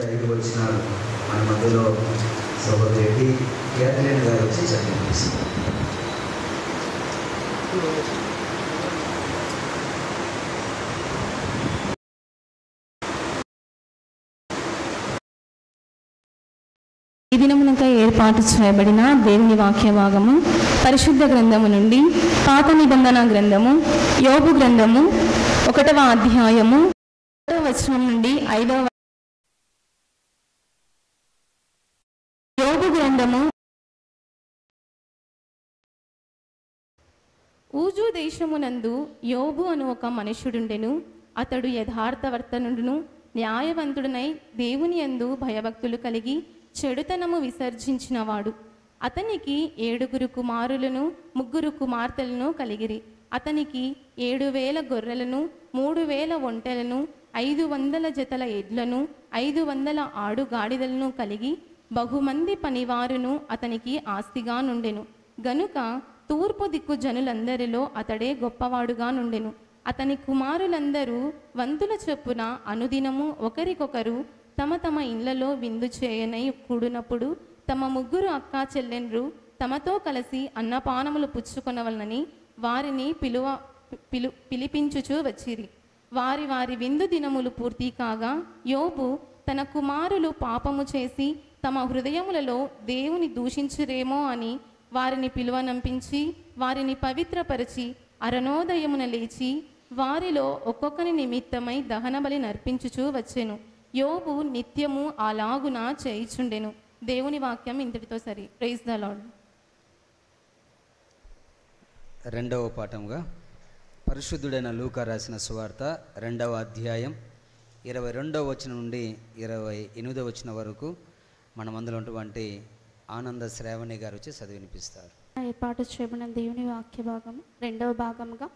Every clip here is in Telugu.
ఎదురు వచ్చినారు. మన మధ్యలో సహోదరి క్యాథరిన్ గారు వచ్చి చదివిస్తారు. ఈ దినమునకై ఏర్పాటు చేయబడిన దేవుని వాక్య భాగము పరిశుద్ధ గ్రంథము నుండి పాత నిబంధన గ్రంథము యోబు గ్రంథము 1వ అధ్యాయము 1వ వచనం నుండి 5వ యోబు గ్రంథము. ఊజు దేశమునందు యోబు అను ఒక మనుష్యుడుండెను. అతడు యథార్థవర్తనుడును న్యాయవంతుడునై దేవుని యందు భయభక్తులు కలిగి చెడుతనము విసర్జించినవాడు. అతనికి 7 కుమారులను 3 కుమార్తెలను కలిగిరి. అతనికి 7,000 గొర్రెలను 3,000 ఒంటెలను 500 జతల ఎడ్లను 500 ఆడుగాడిదలను కలిగి బహుమంది పనివారును అతనికి ఆస్తిగా నుండెను. గనుక తూర్పు దిక్కు జనులందరిలో అతడే గొప్పవాడుగా నుండెను. అతని కుమారులందరూ వంతుల చొప్పున అనుదినము ఒకరికొకరు తమ తమ ఇళ్లలో విందు చేయనై కూడినప్పుడు తమ 3 అక్కా చెల్లెండ్రు తమతో కలిసి అన్నపానములు పుచ్చుకొనవలనని వారిని పిలిపించుచూ వచ్చిరి. వారి వారి విందు దినములు పూర్తి కాగా యోబు తన కుమారులు పాపము చేసి తమ హృదయములలో దేవుని దూషించురేమో అని వారిని పిలువనంపించి వారిని పవిత్రపరిచి అరణోదయమున లేచి వారిలో ఒక్కొక్కని నిమిత్తమై దహనబలి నర్పించుచూ వచ్చెను. యోబు నిత్యము అలాగున చేయిచుండెను. దేవుని వాక్యం ఇంతటితో సరి. Praise the Lord. రెండవ పాఠంగా పరిశుద్ధుడైన లూకా రాసిన సువార్త 2వ అధ్యాయం 22వ వచనం నుండి 28వ వచనం వరకు మన మందులో ఉన్నటువంటి ఆనంద శ్రావణి గారు వచ్చి చదివినిపిస్తారు. ఏర్పాటు చేయబడిన దేవుని వాక్య భాగము 2వ భాగముగా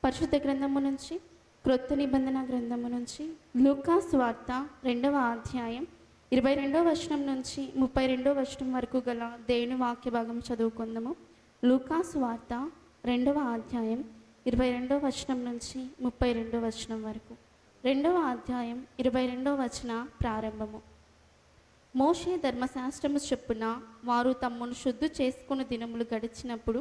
పరిశుద్ధ గ్రంథము నుంచి క్రొత్త నిబంధన గ్రంథము నుంచి లూకా సువార్త 2వ అధ్యాయం 22వ వచనం నుంచి 32వ వచనం వరకు గల దేవుని వాక్య భాగం చదువుకుందాము. లూకా సువార్త 2వ అధ్యాయం 22వ వచనం నుంచి 32వ వచనం వరకు. 2వ అధ్యాయం 22వ వచన ప్రారంభము. మోషే ధర్మశాస్త్రము చొప్పున వారు తమ్మును శుద్ధి చేసుకుని దినములు గడిచినప్పుడు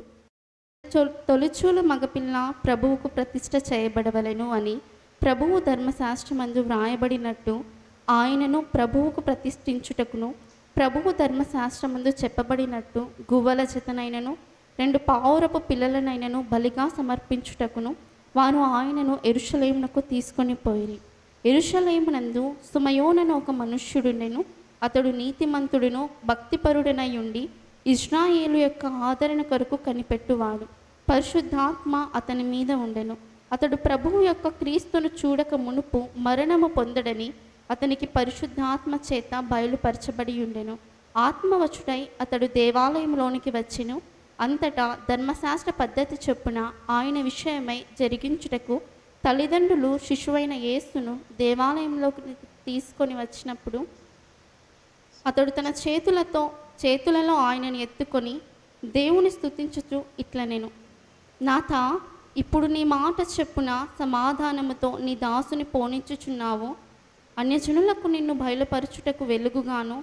తొలిచూలు మగపిల్ల ప్రభువుకు ప్రతిష్ఠ చేయబడవలెను అని ప్రభువు ధర్మశాస్త్రమందు వ్రాయబడినట్టు ఆయనను ప్రభువుకు ప్రతిష్ఠించుటకును ప్రభువు ధర్మశాస్త్రమందు చెప్పబడినట్టు గువ్వల జతనైనను 2 పావురపు పిల్లలనైనను బలిగా సమర్పించుటకును వారు ఆయనను యెరూషలేమునకు తీసుకొని పోయిరి. యెరూషలేమునందు సుమయోనను ఒక మనుష్యుడుండెను. అతడు నీతిమంతుడును భక్తిపరుడనై ఉండి ఇశ్రాయేలు యొక్క ఆదరణ కొరకు కనిపెట్టువాడు. పరిశుద్ధాత్మ అతని మీద ఉండెను. అతడు ప్రభువు యొక్క క్రీస్తును చూడక మునుపు మరణము పొందడని అతనికి పరిశుద్ధాత్మ చేత బయలుపరచబడి ఉండెను. ఆత్మవచుడై అతడు దేవాలయంలోనికి వచ్చెను. అంతటా ధర్మశాస్త్ర పద్ధతి చొప్పున ఆయన విషయమై జరిగించుటకు తల్లిదండ్రులు శిశువైన యేసును దేవాలయంలోకి తీసుకొని వచ్చినప్పుడు అతడు తన చేతులలో ఆయనను ఎత్తుకొని దేవుని స్తుతించుచు ఇట్లనెను, నాథ, ఇప్పుడు నీ మాట చెప్పున సమాధానముతో నీ దాసుని పోనించుచున్నావు. అన్యజనులకు నిన్ను బయలుపరచుటకు వెలుగుగాను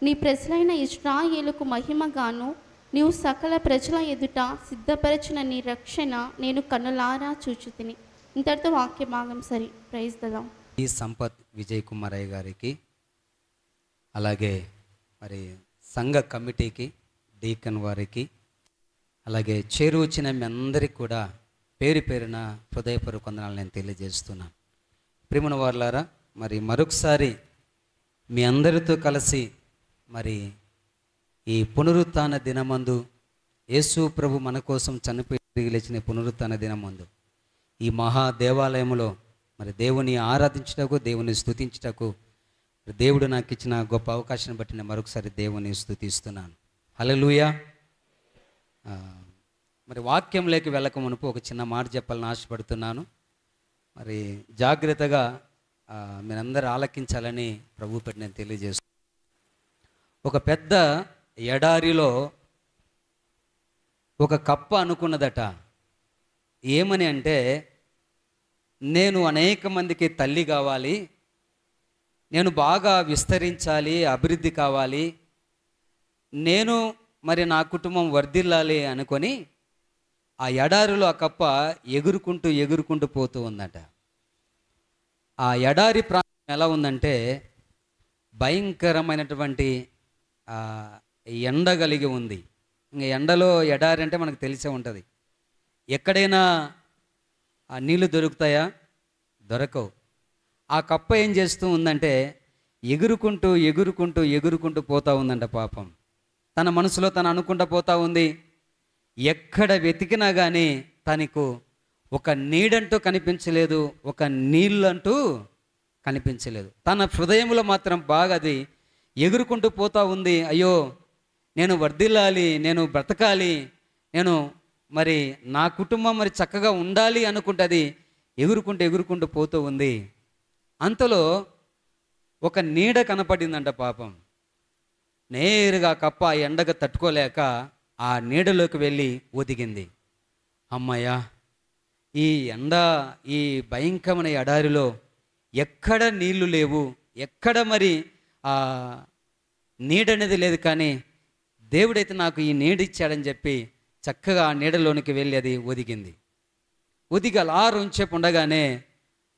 నీ ప్రజలైన ఇశ్రాయేలుకు మహిమగాను నీవు సకల ప్రజల ఎదుట సిద్ధపరచిన నీ రక్షణ నేను కన్నులారా చూచుతిని. ఇంతటితో వాక్య భాగం సరి. Praise the Lord. ఈ సంపత్ విజయ్ కుమారయ్య గారికి, అలాగే మరి సంఘ కమిటీకి, డీకన్ వారికి, అలాగే చేరువచ్చిన మీ అందరికీ కూడా పేరు పేరున హృదయపూర్వక వందనాలు నేను తెలియజేస్తున్నాను. ప్రియమైన వారలారా, మరి మరొకసారి మీ అందరితో కలిసి మరి ఈ పునరుత్థాన దినమందు యేసు ప్రభు మన కోసం చనిపోయి తిరిగి లేచిన పునరుత్థాన దినమందు ఈ మహా దేవాలయంలో మరి దేవుని ఆరాధించుటకు, దేవుని స్తుతించుటకు దేవుడు నాకు ఇచ్చిన గొప్ప అవకాశాన్ని బట్టి నేను మరొకసారి దేవుని స్తుతిస్తున్నాను. హల్లెలూయా. మరి వాక్యంలోకి వెళ్ళక మునుపు ఒక చిన్న మాట చెప్పాలని ఆశపడుతున్నాను. మరి జాగ్రత్తగా మీరందరూ ఆలకించాలని ప్రభు పెట్టి నేను తెలియజేస్తున్నాను. ఒక పెద్ద ఎడారిలో ఒక కప్ప అనుకున్నదట, ఏమని అంటే, నేను అనేక మందికి తల్లి కావాలి, నేను బాగా విస్తరించాలి, అభివృద్ధి కావాలి, నేను మరి నా కుటుంబం వర్ధిల్లాలి అనుకొని ఆ ఎడారిలో ఆ కప్ప ఎగురుకుంటూ పోతూ ఉందట. ఆ ఎడారి ప్రాంతం ఎలా ఉందంటే భయంకరమైనటువంటి ఎండ కలిగి ఉంది. ఇంకా ఎండలో ఎడారి అంటే మనకు తెలిసే ఉంటుంది. ఎక్కడైనా ఆ నీళ్లు దొరుకుతాయా? దొరకవు. ఆ కప్ప ఏం చేస్తూ ఉందంటే ఎగురుకుంటూ పోతూ ఉందంట. పాపం తన మనసులో తను అనుకుంటూ పోతూ ఉంది. ఎక్కడ వెతికినా కానీ తనకు ఒక నీడంటూ కనిపించలేదు, ఒక నీళ్ళంటూ కనిపించలేదు. తన హృదయంలో మాత్రం బాగా అది ఎగురుకుంటూ పోతూ ఉంది. అయ్యో, నేను వర్ధిల్లాలి, నేను బ్రతకాలి, నేను మరి నా కుటుంబం మరి చక్కగా ఉండాలి అనుకుంటుంది. ఎగురుకుంటూ పోతూ ఉంది. అంతలో ఒక నీడ కనపడిందంట. పాపం నేరుగా కప్ప ఎండగా తట్టుకోలేక ఆ నీడలోకి వెళ్ళి ఒదిగింది. అమ్మయ్య, ఈ ఎండ, ఈ భయంకరమైన ఎడారిలో ఎక్కడ నీళ్లు లేవు, ఎక్కడ మరి నీడనేది లేదు, కానీ దేవుడైతే నాకు ఈ నీడిచ్చాడని చెప్పి చక్కగా ఆ నీడలోనికి వెళ్ళి అది ఒదిగింది. ఒదిగి అలా రొంచేపు ఉండగానే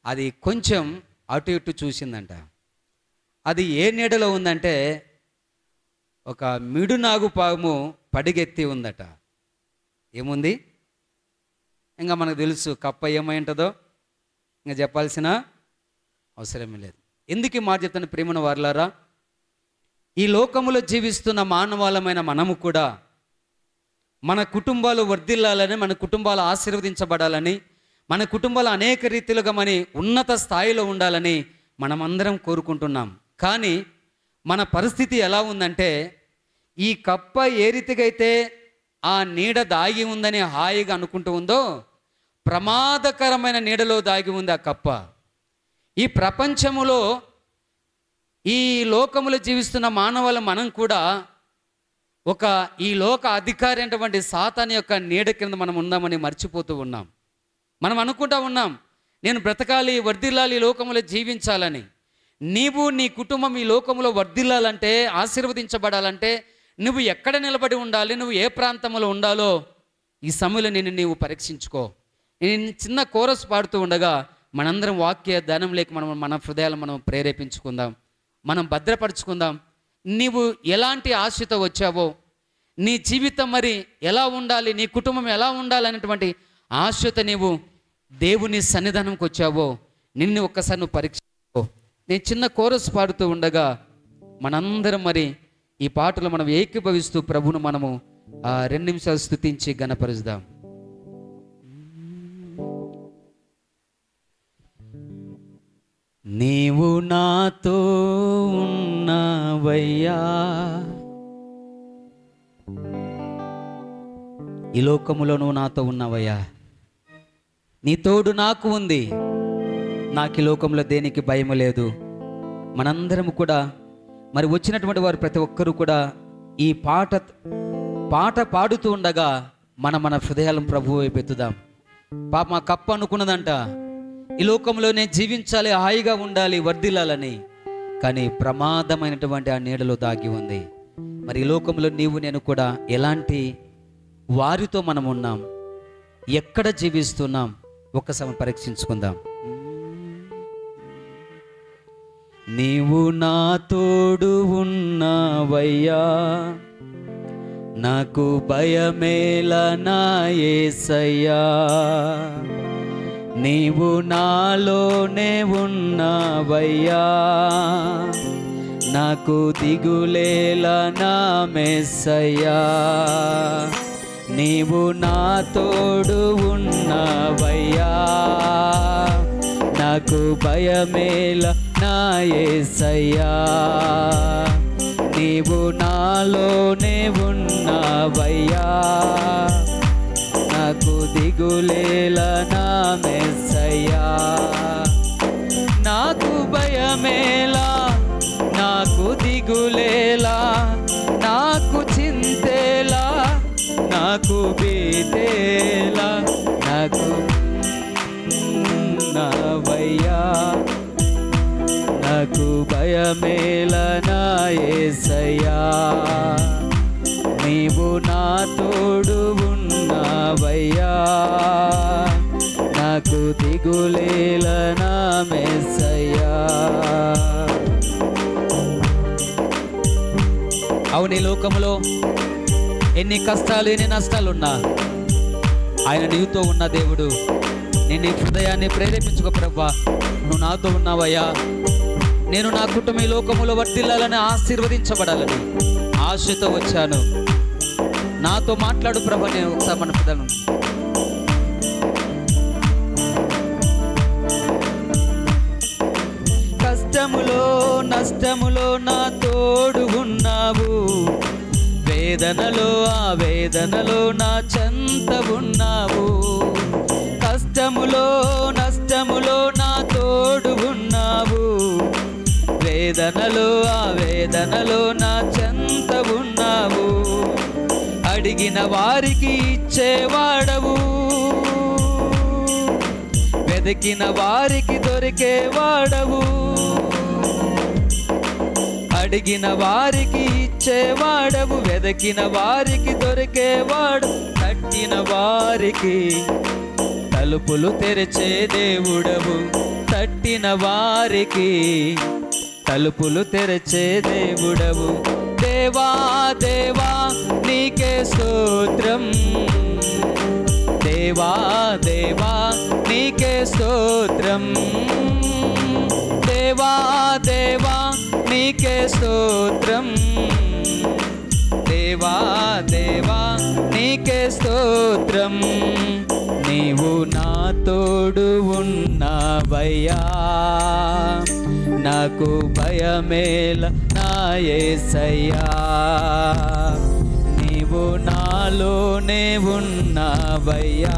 అది కొంచెం అటు ఇటు చూసిందంట. అది ఏ నీడలో ఉందంటే ఒక మిడునాగు పాము పడిగెత్తి ఉందట. ఏముంది? ఇంకా మనకు తెలుసు కప్ప ఏమై ఉంటుందో, ఇంకా చెప్పాల్సిన అవసరమే లేదు. ఎందుకు ఈ మాట చెప్తాను ప్రియమైన వారలారా? ఈ లోకములో జీవిస్తున్న మానవాళమైన మనము కూడా మన కుటుంబాలు వర్ధిల్లాలని, మన కుటుంబాలు ఆశీర్వదించబడాలని, మన కుటుంబాలు అనేక రీతిలుగా మన ఉన్నత స్థాయిలో ఉండాలని మనమందరం కోరుకుంటున్నాం. కానీ మన పరిస్థితి ఎలా ఉందంటే, ఈ కప్ప ఏ రీతిగా అయితే ఆ నీడ దాగి ఉందని హాయిగా అనుకుంటూ ఉందో, ప్రమాదకరమైన నీడలో దాగి ఉంది ఆ కప్ప. ఈ ప్రపంచములో, ఈ లోకములో జీవిస్తున్న మానవుల మనం కూడా ఈ లోక అధికారి అయినటువంటి సాతాను యొక్క నీడ కింద మనం ఉన్నామని మర్చిపోతూ ఉన్నాం. మనం అనుకుంటా ఉన్నాం, నేను బ్రతకాలి, వర్ధిల్లాలి, ఈ లోకములో జీవించాలని. నీవు నీ కుటుంబం ఈ లోకంలో వర్ధిల్లాలంటే, ఆశీర్వదించబడాలంటే నువ్వు ఎక్కడ నిలబడి ఉండాలి, నువ్వు ఏ ప్రాంతంలో ఉండాలో ఈ సమయంలో నీవు పరీక్షించుకో. నేను చిన్న కోరస్ పాడుతూ ఉండగా మనందరం వాక్య ధ్యానం లేక మన హృదయాలు మనం ప్రేరేపించుకుందాం, మనం భద్రపరుచుకుందాం. నీవు ఎలాంటి ఆశతో వచ్చావో, నీ జీవితం మరి ఎలా ఉండాలి, నీ కుటుంబం ఎలా ఉండాలనేటువంటి ఆశతో నీవు దేవుని సన్నిధానంకి వచ్చావో నిన్ను ఒక్కసారి నువ్వు పరీక్షించుకో. నేను చిన్న కోరస్ పాడుతూ ఉండగా మనందరం మరి ఈ పాటలో మనం ఏకీభవిస్తూ ప్రభువును మనము 2 నిమిషాలు స్తుతించి ఘనపరుద్దాం. నీవు నాతో ఉన్నావయ్యా, ఈ లోకములో నువ్వు నాతో ఉన్నావయ్యా, నీ తోడు నాకు ఉంది, నాకు ఈ లోకంలో దేనికి భయం లేదు. మనందరం కూడా మరి వచ్చినటువంటి వారు ప్రతి ఒక్కరూ కూడా ఈ పాట పాడుతూ ఉండగా మన హృదయాలను ప్రభువు వైపు ఎత్తుదాం. పాప మా కప్ప అనుకున్నదంట, ఈ లోకంలో నేను జీవించాలి, హాయిగా ఉండాలి, వర్ధిల్లాలని. కానీ ప్రమాదమైనటువంటి ఆ నీడలో దాగి ఉంది. మరి ఈ లోకంలో నీవు నేను కూడా ఎలాంటి వారితో మనం ఉన్నాం, ఎక్కడ జీవిస్తున్నాం, ఒక్కసారి పరీక్షించుకుందాం. నీవు నా తోడు ఉన్నావయ్యా, నాకు భయమేలా నా యేసయ్యా, నీవు నాలోనే ఉన్నావయ్యా, నాకు దిగులేలా నా మెస్సయ్యా, నీవు నా తోడు ఉన్నావయ్యా, నాకు భయమేలా నా యేసయ్యా, నీవు నాలోనే ఉన్నావయ్యా, నాకు దిగులేలా నా మెస్సయ్యా, నాకు భయమేలా, నాకు దిగులేలా, నాకు చింతేలా, నాకు బీతేలా, నాకు నావయ్యా, నాకు భయ భయమేల నా యేసయ్యా, నీవు నా తోడు ఉన్నావయ్యా, నాకు దిగులేల నా మెస్సయ్యా. అవును, ఈ లోకములో ఎన్ని కష్టాలు ఎన్ని నష్టాలున్నా ఆయన నీతో ఉన్న దేవుడు. నేను నీ హృదయాన్ని ప్రేరేపించుకో ప్రభువా, నువ్వు నాతో ఉన్నావయ్యా, నేను నా కుటుంబం ఈ లోకములో వర్ధిల్లాలని ఆశీర్వదించబడాలని ఆశతో వచ్చాను. నాతో మాట్లాడు ప్రభు. నేను ఒకసారి మన పిల్లలను కష్టములో నష్టములో నా తోడు ఉన్నావు, వేదనలో ఆ వేదనలో నా చెంత ఉన్నావు. కష్టములో నష్టములో నా తోడు ఉన్నావు, వేదనలో ఆ వేదనలో నా చెంత ఉన్నావు. అడిగిన వారికి ఇచ్చేవాడవు, వెతికిన వారికి దొరికేవాడవు. అడిగిన వారికి ఇచ్చేవాడవు, వెతికిన వారికి దొరికేవాడు. తట్టిన వారికి తలుపులు తెరిచే దేవుడవు, తట్టిన వారికి తలుపులు తెరిచే దేవుడవు. దేవా దేవా నీకే స్తోత్రం, దేవా దేవా నీకే స్తోత్రం, దేవా దేవా నీకే స్తోత్రం, దేవా దేవా నీకే స్తోత్రం. నీవు నా తోడు ఉన్నావయ్యా, నాకు భయమేల నా యేసయ్యా, నీవు నాలోనే ఉన్నావయ్యా,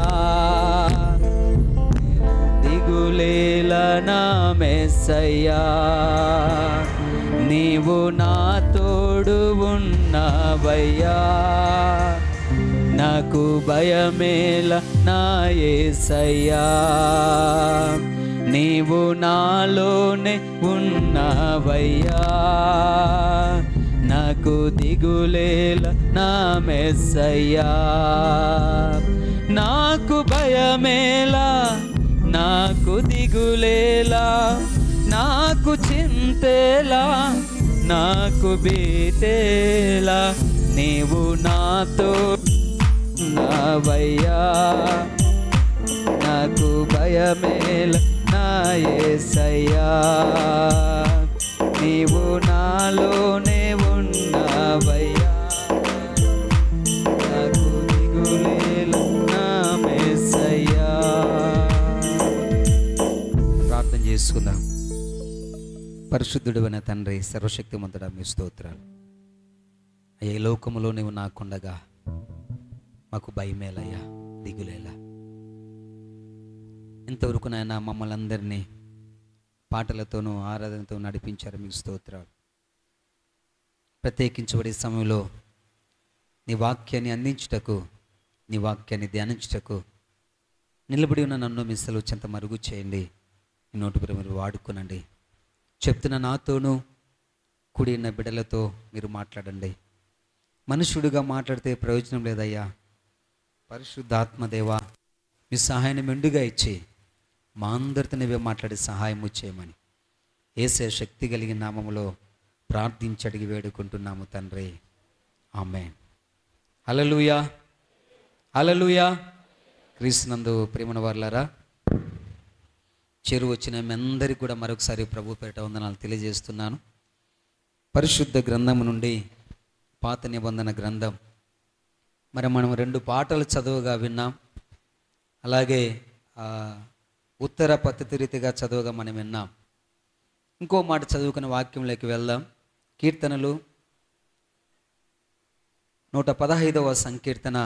దిగులేల నా మెస్సయ్యా, నీవు నా తోడు ఉన్నావయ్యా, నాకు భయమేల నా యేసయ్యా, నీవు నాలోనే ఉన్నావయ్యా, నాకు దిగులేల నా మెస్సయ్యా. నాకు భయమేలా, నాకు దిగులేలా, నాకు చింతేలా, నాకు బీతేలా, నీవు నాతో ఉన్నావయ్యా, నాకు భయమేల నా యేసయ్యా, నీవు నాలోనే ఉన్నావయ్యా, నాకు దిగులేల నా మెస్సయ్యా. ప్రార్థన చేసుకుందాం. పరిశుద్ధుడైన తండ్రి, సర్వశక్తిమంతుడా, మీ స్తోత్రాలు. అయ్యే లోకములో నీవు నాకుండగా మాకు భయమేలయ్యా, దిగులేలా. ఇంతవరకు నాయన మమ్మల్ని అందరినీ పాటలతోనూ ఆరాధనతో నడిపించారు, మీకు స్తోత్రాలు. ప్రత్యేకించబడే సమయంలో నీ వాక్యాన్ని అందించుటకు, నీ వాక్యాన్ని ధ్యానించుటకు నిలబడి ఉన్న నన్ను మీ సెలవు చెంత మరుగు చేయండి. ఈ నోటి మీరు వాడుకునండి. చెప్తున్న నాతోనూ కూడి ఉన్న బిడ్డలతో మీరు మాట్లాడండి. మనుషుడిగా మాట్లాడితే ప్రయోజనం లేదయ్యా. పరిశుద్ధాత్మదేవా, మీ సహాయాన్ని మెండుగా ఇచ్చి మా అందరితో నీవే మాట్లాడి సహాయము చేయమని యేసే శక్తి కలిగిన నామములో ప్రార్థించి అడిగి వేడుకుంటున్నాము తండ్రి. ఆమేన్. హల్లెలూయా, హల్లెలూయా. క్రీస్తునందు ప్రియమైన వారలారా, చెరువు వచ్చిన మీ అందరికీ కూడా మరొకసారి ప్రభు పేరిట వందనాలు తెలియజేస్తున్నాను. పరిశుద్ధ గ్రంథము నుండి పాత నిబంధన గ్రంథం, మరి మనం 2 పాటలు చదువుగా విన్నాం. అలాగే ఉత్తర పద్ధతి రీతిగా చదువుగా మనం విన్నాం. ఇంకో మాట చదువుకునే వాక్యంలోకి వెళ్దాం. కీర్తనలు 115వ సంకీర్తన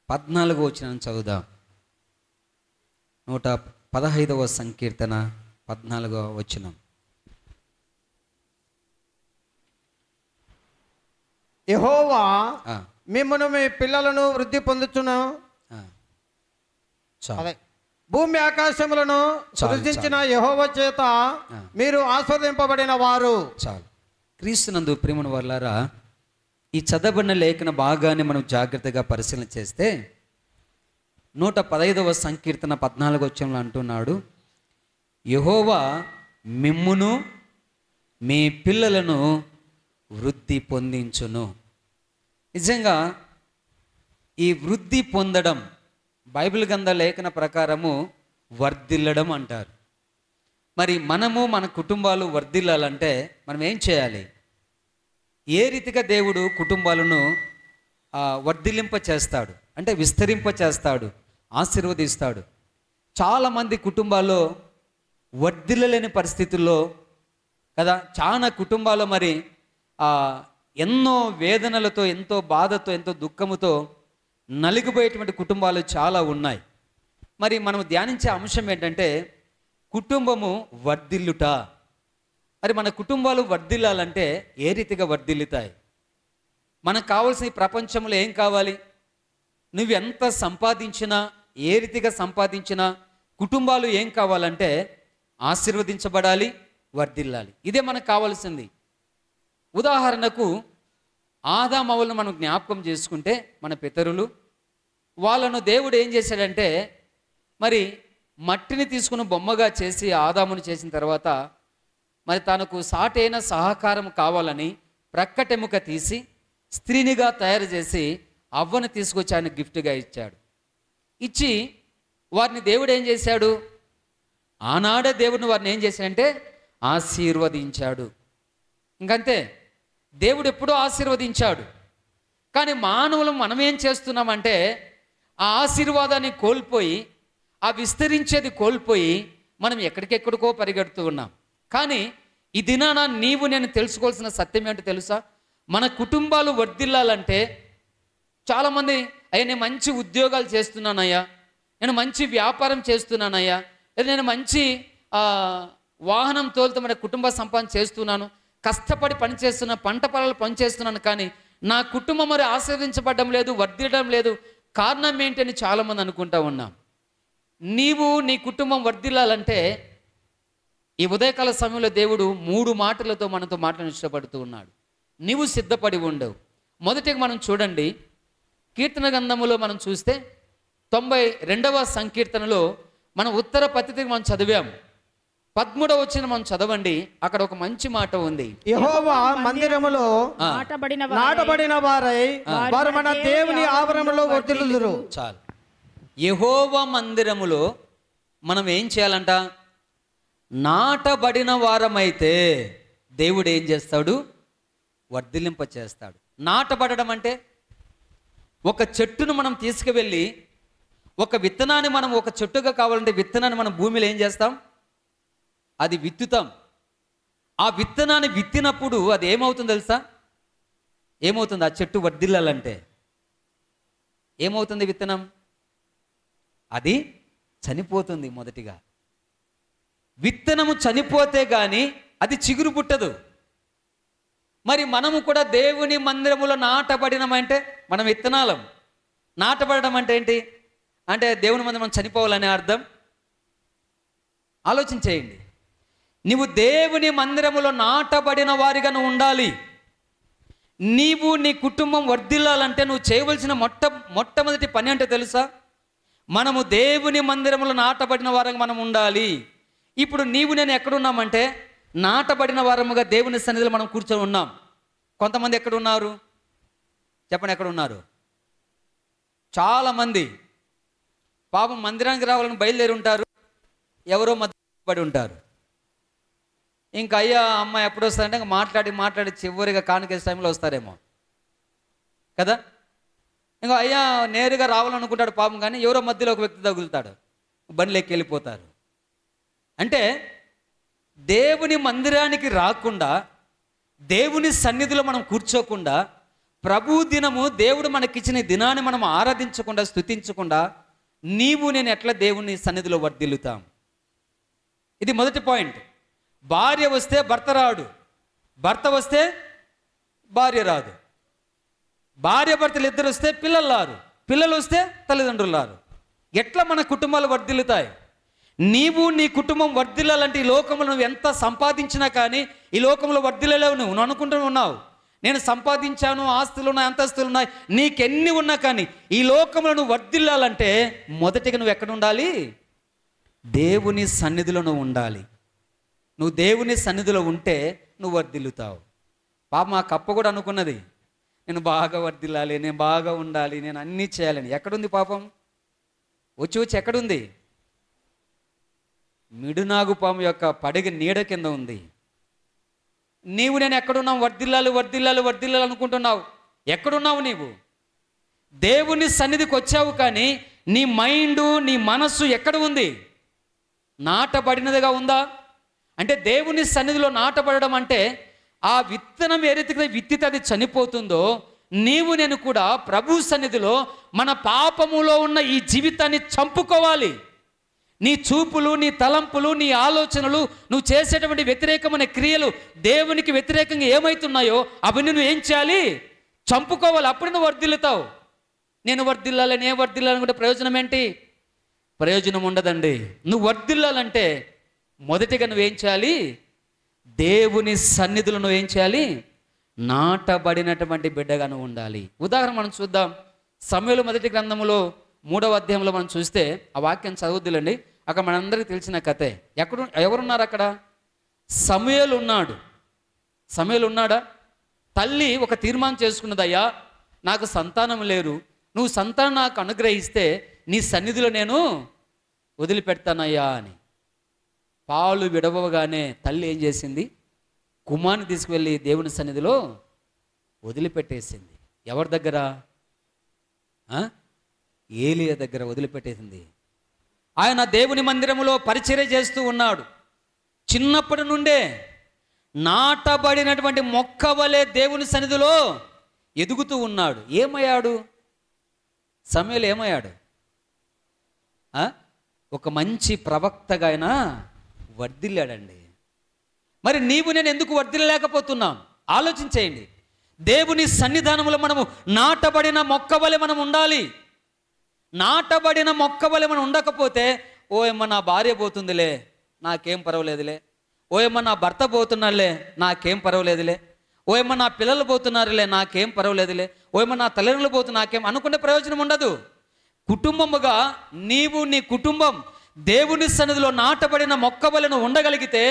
14వ వచనం చదువుదాం. 115వ సంకీర్తన 14వ వచనం. యెహోవా మిమ్మును మీ పిల్లలను వృద్ధి పొందుచును. అదే భూమి ఆకాశములను సృజించిన యెహోవా చేత మీరు ఆస్వాదింపబడిన వారు. చాలు. క్రీస్తునందు ప్రియమైన వారలారా, ఈ చదవబడిన లేఖన భాగాన్ని మనం జాగ్రత్తగా పరిశీలన చేస్తే 115వ సంకీర్తన 14వ వచనంలో అంటున్నాడు, యెహోవా మిమ్మును మీ పిల్లలను వృద్ధి పొందించును. నిజంగా ఈ వృద్ధి పొందడం బైబిల్ గ్రంథ లేఖన ప్రకారము వర్ధిల్లడం అంటారు. మరి మనము మన కుటుంబాలు వర్ధిల్లాలంటే మనం ఏం చేయాలి? ఏ రీతిగా దేవుడు కుటుంబాలను వర్ధిల్లింప చేస్తాడు అంటే విస్తరింప చేస్తాడు, ఆశీర్వదిస్తాడు. చాలామంది కుటుంబాల్లో వర్ధిల్లలేని పరిస్థితుల్లో కదా, చాలా కుటుంబాల్లో మరి ఎన్నో వేదనలతో, ఎంతో బాధతో, ఎంతో దుఃఖముతో నలిగిపోయేటువంటి కుటుంబాలు చాలా ఉన్నాయి. మరి మనం ధ్యానించే అంశం ఏంటంటే కుటుంబము వర్ధిల్లుట. మరి మన కుటుంబాలు వర్ధిల్లాలంటే ఏ రీతిగా వర్ధిల్లుతాయి? మనకు కావాల్సిన ఈ ప్రపంచంలో ఏం కావాలి? నువ్వు ఎంత సంపాదించినా, ఏ రీతిగా సంపాదించినా కుటుంబాలు ఏం కావాలంటే ఆశీర్వదించబడాలి, వర్ధిల్లాలి. ఇదే మనకు కావాల్సింది. ఉదాహరణకు ఆదాము హవ్వలను మనం జ్ఞాపకం చేసుకుంటే, మన పితరులు వాళ్ళను దేవుడు ఏం చేశాడంటే మరి మట్టిని తీసుకుని బొమ్మగా చేసి ఆదామును చేసిన తర్వాత మరి తనకు సాటైన సహకారం కావాలని ప్రక్కటెముక తీసి స్త్రీనిగా తయారు చేసి అవ్వను తీసుకొచ్చి ఆయన గిఫ్ట్గా ఇచ్చాడు. ఇచ్చి వారిని దేవుడు ఏం చేశాడు? ఆనాడే దేవుడిని వారిని ఏం చేశాడంటే ఆశీర్వదించాడు. ఇంకంతే, దేవుడు ఎప్పుడూ ఆశీర్వదించాడు. కానీ మానవులు మనం ఏం చేస్తున్నామంటే ఆ ఆశీర్వాదాన్ని కోల్పోయి, ఆ విస్తరించేది కోల్పోయి మనం ఎక్కడికెక్కడికో పరిగెడుతూ ఉన్నాం. కానీ ఈ దినాన నీవు నేను తెలుసుకోవాల్సిన సత్యం ఏంటో తెలుసా? మన కుటుంబాలు వర్ధిల్లాలంటే చాలామంది, అయ్యా నేను మంచి ఉద్యోగాలు చేస్తున్నానయ్యా, నేను మంచి వ్యాపారం చేస్తున్నానయ్యా, లేదా నేను మంచి వాహనం తోలుతూ మన కుటుంబ సంపాదన చేస్తున్నాను, కష్టపడి పని చేస్తున్నా, పంట పొలాలు పని చేస్తున్నాను, కానీ నా కుటుంబం మరి ఆశీర్వదించబడడం లేదు, వర్ధిల్లడం లేదు. కారణం ఏంటి అని చాలామంది అనుకుంటా ఉన్నాం. నీవు నీ కుటుంబం వర్ధిల్లాలంటే ఈ ఉదయకాల సమయంలో దేవుడు 3 మాటలతో మనతో మాట్లాడి ఇష్టపడుతూ ఉన్నాడు. నీవు సిద్ధపడి ఉండవు. మొదటిగా మనం చూడండి, కీర్తన గ్రంథములో మనం చూస్తే 92వ సంకీర్తనలో మనం ఉత్తర పద్ధతికి మనం చదివాము. 13వ వచనం మనం చదవండి. అక్కడ ఒక మంచి మాట ఉంది. యెహోవా మందిరములో నాటబడిన వారై వారు మన దేవుని ఆవరణలో వర్ధిల్లుదురు. చాలు. యెహోవా మందిరములో మనం ఏం చేయాలంట? నాటబడిన వారమైతే దేవుడు ఏం చేస్తాడు? వర్ధిల్లింప చేస్తాడు. నాటబడడం అంటే ఒక చెట్టును మనం తీసుకువెళ్ళి, ఒక విత్తనాన్ని మనం ఒక చెట్టుగా కావాలంటే విత్తనాన్ని మనం భూమిలో ఏం చేస్తాం? అది విత్తుతాం. ఆ విత్తనాన్ని విత్తినప్పుడు అది ఏమవుతుంది తెలుసా? ఏమవుతుంది? ఆ చెట్టు వర్ధిల్లాలంటే ఏమవుతుంది? విత్తనం అది చనిపోతుంది. మొదటిగా విత్తనము చనిపోతే కానీ అది చిగురు పుట్టదు. మరి మనము కూడా దేవుని మందిరములో నాటబడినమంటే మనం విత్తనాలం. నాటబడడం అంటే ఏంటి? అంటే దేవుని మందిరం మనం చనిపోవాలనే అర్థం. ఆలోచన చేయండి. నీవు దేవుని మందిరములో నాటబడిన వారిగా నువ్వు ఉండాలి. నీవు నీ కుటుంబం వర్ధిల్లాలంటే నువ్వు చేయవలసిన మొట్టమొదటి పని అంటే తెలుసా? మనము దేవుని మందిరములో నాటబడిన వారంగా మనం ఉండాలి. ఇప్పుడు నీవు నేను ఎక్కడున్నామంటే నాటబడిన వారముగా దేవుని సన్నిధిలో మనం కూర్చొని ఉన్నాం. కొంతమంది ఎక్కడున్నారు చెప్పండి? ఎక్కడున్నారు? చాలామంది పాపం మందిరానికి రావాలని బయలుదేరి ఉంటారు, ఎవరో మధ్య పడి ఉంటారు. ఇంకా అయ్యా అమ్మ ఎప్పుడు వస్తారంటే ఇంకా మాట్లాడి చివరిగా కానుకేసే టైంలో వస్తారేమో కదా. ఇంకా అయ్యా నేరుగా రావాలనుకుంటాడు పాపం, కానీ ఎవరో మధ్యలో ఒక వ్యక్తి తగులుతాడు, బండిలోకి వెళ్ళిపోతారు. అంటే దేవుని మందిరానికి రాకుండా, దేవుని సన్నిధిలో మనం కూర్చోకుండా, ప్రభు దినము దేవుడు మనకిచ్చిన దినాన్ని మనం ఆరాధించకుండా, స్తుతించకుండా నీవు నేను ఎట్లా దేవుని సన్నిధిలో వర్ధిల్లుతాం? ఇది మొదటి పాయింట్. భార్య వస్తే భర్త రాడు, భర్త వస్తే భార్య రాదు, భార్య భర్తలు ఇద్దరు వస్తే పిల్లలు రారు, పిల్లలు వస్తే తల్లిదండ్రులు రారు. ఎట్లా మన కుటుంబాలు వర్ధిల్లుతాయి? నీవు నీ కుటుంబం వర్ధిల్లాలంటే ఈ లోకంలో నువ్వు ఎంత సంపాదించినా కానీ ఈ లోకంలో వర్ధిల్లలేవు. నువ్వు అనుకుంటూ ఉన్నావు, నేను సంపాదించాను, ఆస్తులు ఉన్నాయి, అంతస్తులు ఉన్నాయి, నీకెన్ని ఉన్నా కానీ ఈ లోకంలో నువ్వు వర్ధిల్లాలంటే మొదటిగా నువ్వు ఎక్కడ ఉండాలి? దేవుని సన్నిధిలో నువ్వు ఉండాలి. నువ్వు దేవుని సన్నిధిలో ఉంటే నువ్వు వర్ధిల్లుతావు. పాప మా కప్ప కూడా అనుకున్నది, నేను బాగా వర్ధిల్లాలి, నేను బాగా ఉండాలి, నేను అన్నీ చేయాలని. ఎక్కడుంది పాపం? వచ్చి వచ్చి ఎక్కడుంది? మిడునాగుపాము యొక్క పడగ నీడ కింద ఉంది. నీవు నేను ఎక్కడున్నావు? వర్ధిల్లాలి వర్ధిల్లాలి వర్ధిల్లాలి అనుకుంటున్నావు. ఎక్కడున్నావు నీవు? దేవుని సన్నిధికి వచ్చావు కానీ నీ మైండు, నీ మనస్సు ఎక్కడ ఉంది? నాటబడినదిగా ఉందా? అంటే దేవుని సన్నిధిలో నాటబడడం అంటే ఆ విత్తనం ఏ రీతిగా విత్తితే అది చనిపోతుందో, నీవు నేను కూడా ప్రభు సన్నిధిలో మన పాపములో ఉన్న ఈ జీవితాన్ని చంపుకోవాలి. నీ చూపులు, నీ తలంపులు, నీ ఆలోచనలు, నువ్వు చేసేటువంటి వ్యతిరేకమైన క్రియలు దేవునికి వ్యతిరేకంగా ఏమవుతున్నాయో అవన్నీ నువ్వు ఏం చేయాలి? చంపుకోవాలి. అప్పుడు నువ్వు వర్ధిల్లుతావు. నేను వర్ధిల్లాలి, నేను వర్ధిల్లాలనుకుంటే ప్రయోజనం ఏంటి? ప్రయోజనం ఉండదండి. నువ్వు వర్ధిల్లాలంటే మొదటిగా నువ్వేం చేయాలి? దేవుని సన్నిధిలో నువ్వేం చేయాలి? నాటబడినటువంటి బిడ్డగా నువ్వు ఉండాలి. ఉదాహరణ మనం చూద్దాం. సమూయేలు మొదటి గ్రంథములో 3వ అధ్యాయంలో మనం చూస్తే ఆ వాక్యం చదువుద్దులండి. అక్కడ మనందరికీ తెలిసిన కథే. ఎవరున్నారు అక్కడ? సమూయేలు ఉన్నాడు. సమూయేలు ఉన్నాడా? తల్లి ఒక తీర్మానం చేసుకున్నదయ్యా, నాకు సంతానం లేరు, నువ్వు సంతానం నాకు అనుగ్రహిస్తే నీ సన్నిధిలో నేను వదిలిపెడతానయ్యా అని. పాలు విడవగానే తల్లి ఏం చేసింది? కుమారుని తీసుకువెళ్ళి దేవుని సన్నిధిలో వదిలిపెట్టేసింది. ఎవరి దగ్గర? ఏలియా దగ్గర వదిలిపెట్టేసింది. ఆయన దేవుని మందిరములో పరిచర్య చేస్తూ ఉన్నాడు. చిన్నప్పటి నుండే నాటబడినటువంటి మొక్క వలె దేవుని సన్నిధిలో ఎదుగుతూ ఉన్నాడు. ఏమయ్యాడు? సమూయేలు ఏమయ్యాడు? ఒక మంచి ప్రవక్తగా ఆయన వర్ధిల్లాడండి. మరి నీవు నేను ఎందుకు వర్ధిల్లలేకపోతున్నాం? ఆలోచించేయండి. దేవుని సన్నిధానంలో మనము నాటబడిన మొక్క వలె మనం ఉండాలి. నాటబడిన మొక్క వలె మనం ఉండకపోతే, ఓయమ్మ నా భార్య పోతుందిలే, నాకేం పర్వాలేదులే, ఓయమ్మ నా భర్త పోతున్నాడులే, నాకేం పర్వాలేదులే, ఓయమ్మ నా పిల్లలు పోతున్నారులే, నాకేం పర్వాలేదులే, ఓయమ్మ నా తల్లిదండ్రులు పోతున్నా నాకేం అనుకునే ప్రయోజనం ఉండదు. కుటుంబముగా నీవు నీ కుటుంబం దేవుని సన్నిధిలో నాటబడిన మొక్క వలె నువ్వు ఉండగలిగితే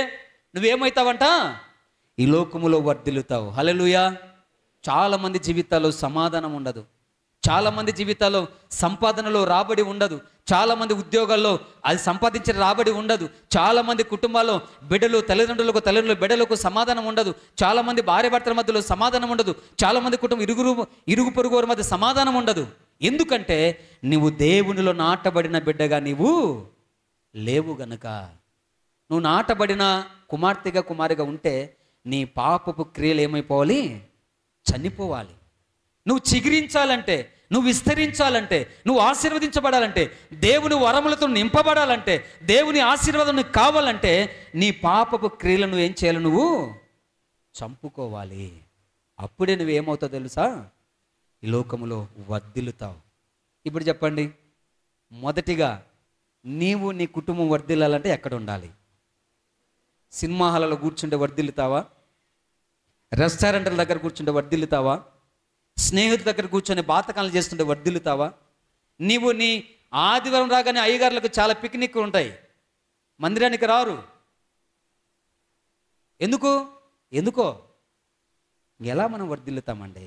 నువ్వేమవుతావంట? ఈ లోకములో వర్ధిల్లుతావు. హల్లెలూయా. చాలామంది జీవితాల్లో సమాధానం ఉండదు. చాలామంది జీవితాల్లో సంపాదనలో రాబడి ఉండదు. చాలామంది ఉద్యోగాల్లో అది సంపాదించిన రాబడి ఉండదు. చాలామంది కుటుంబాల్లో బిడ్డలు తల్లిదండ్రులకు బిడ్డలకు సమాధానం ఉండదు. చాలామంది భార్య భర్తల మధ్యలో సమాధానం ఉండదు. చాలామంది కుటుంబం ఇరుగు పొరుగు వారి మధ్య సమాధానం ఉండదు. ఎందుకంటే నువ్వు దేవునిలో నాటబడిన బిడ్డగా నీవు లేవు గనుక. నువ్వు నాటబడిన కుమార్తెగా కుమారిగా ఉంటే నీ పాపపు క్రియలు ఏమైపోవాలి? చనిపోవాలి. నువ్వు చిగురించాలంటే, నువ్వు విస్తరించాలంటే, నువ్వు ఆశీర్వదించబడాలంటే, దేవుని వరములతో నింపబడాలంటే, దేవుని ఆశీర్వాదం నీకు కావాలంటే నీ పాపపు క్రియలను నువ్వు ఏం చేయాలి? నువ్వు చంపుకోవాలి. అప్పుడే నువ్వేమవుతావు తెలుసా? ఈ లోకములో వర్ధిల్లుతావు. ఇప్పుడు చెప్పండి, మొదటిగా నీవు నీ కుటుంబం వర్ధిల్లాలంటే ఎక్కడ ఉండాలి? సినిమా హాల్లో కూర్చుంటే వర్ధిల్లుతావా? రెస్టారెంట్ల దగ్గర కూర్చుంటే వర్ధిల్లుతావా? స్నేహితుల దగ్గర కూర్చొని బాతకాలు చేస్తుంటే వర్ధిల్లుతావా? నీవు నీ ఆదివారం రాగానే అయ్యగారులకు చాలా పిక్నిక్లు ఉంటాయి, మందిరానికి రారు. ఎందుకో ఎలా మనం వర్ధిల్లుతామండి?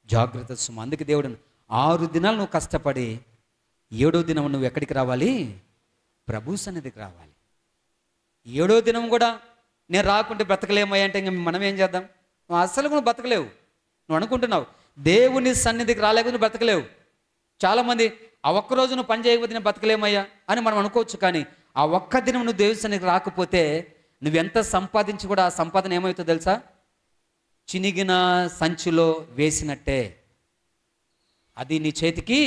జాగ్రత్త సుమ. అందుకే దేవుడు 6 దినాలు నువ్వు కష్టపడి 7వ దినం నువ్వు ఎక్కడికి రావాలి? ప్రభు సన్నిధికి రావాలి. 7వ దినం కూడా నేను రాకుంటే బ్రతకలేమయ్యా అంటే ఇంక మనం ఏం చేద్దాం? నువ్వు అస్సలు నువ్వు బ్రతకలేవు. నువ్వు అనుకుంటున్నావు దేవుని సన్నిధికి రాలేకపోతే నువ్వు బ్రతకలేవు. చాలామంది ఆ ఒక్కరోజు నువ్వు పని చేయకపోతే నేను బ్రతకలేమయ్యా అని మనం అనుకోవచ్చు. కానీ ఆ ఒక్క దినం నువ్వు దేవుని సన్నిధికి రాకపోతే నువ్వెంత సంపాదించి కూడా ఆ సంపాదన ఏమవుతుందో తెలుసా? చినిగిన సంచిలో వేసినట్టే. అది నీ చేతికి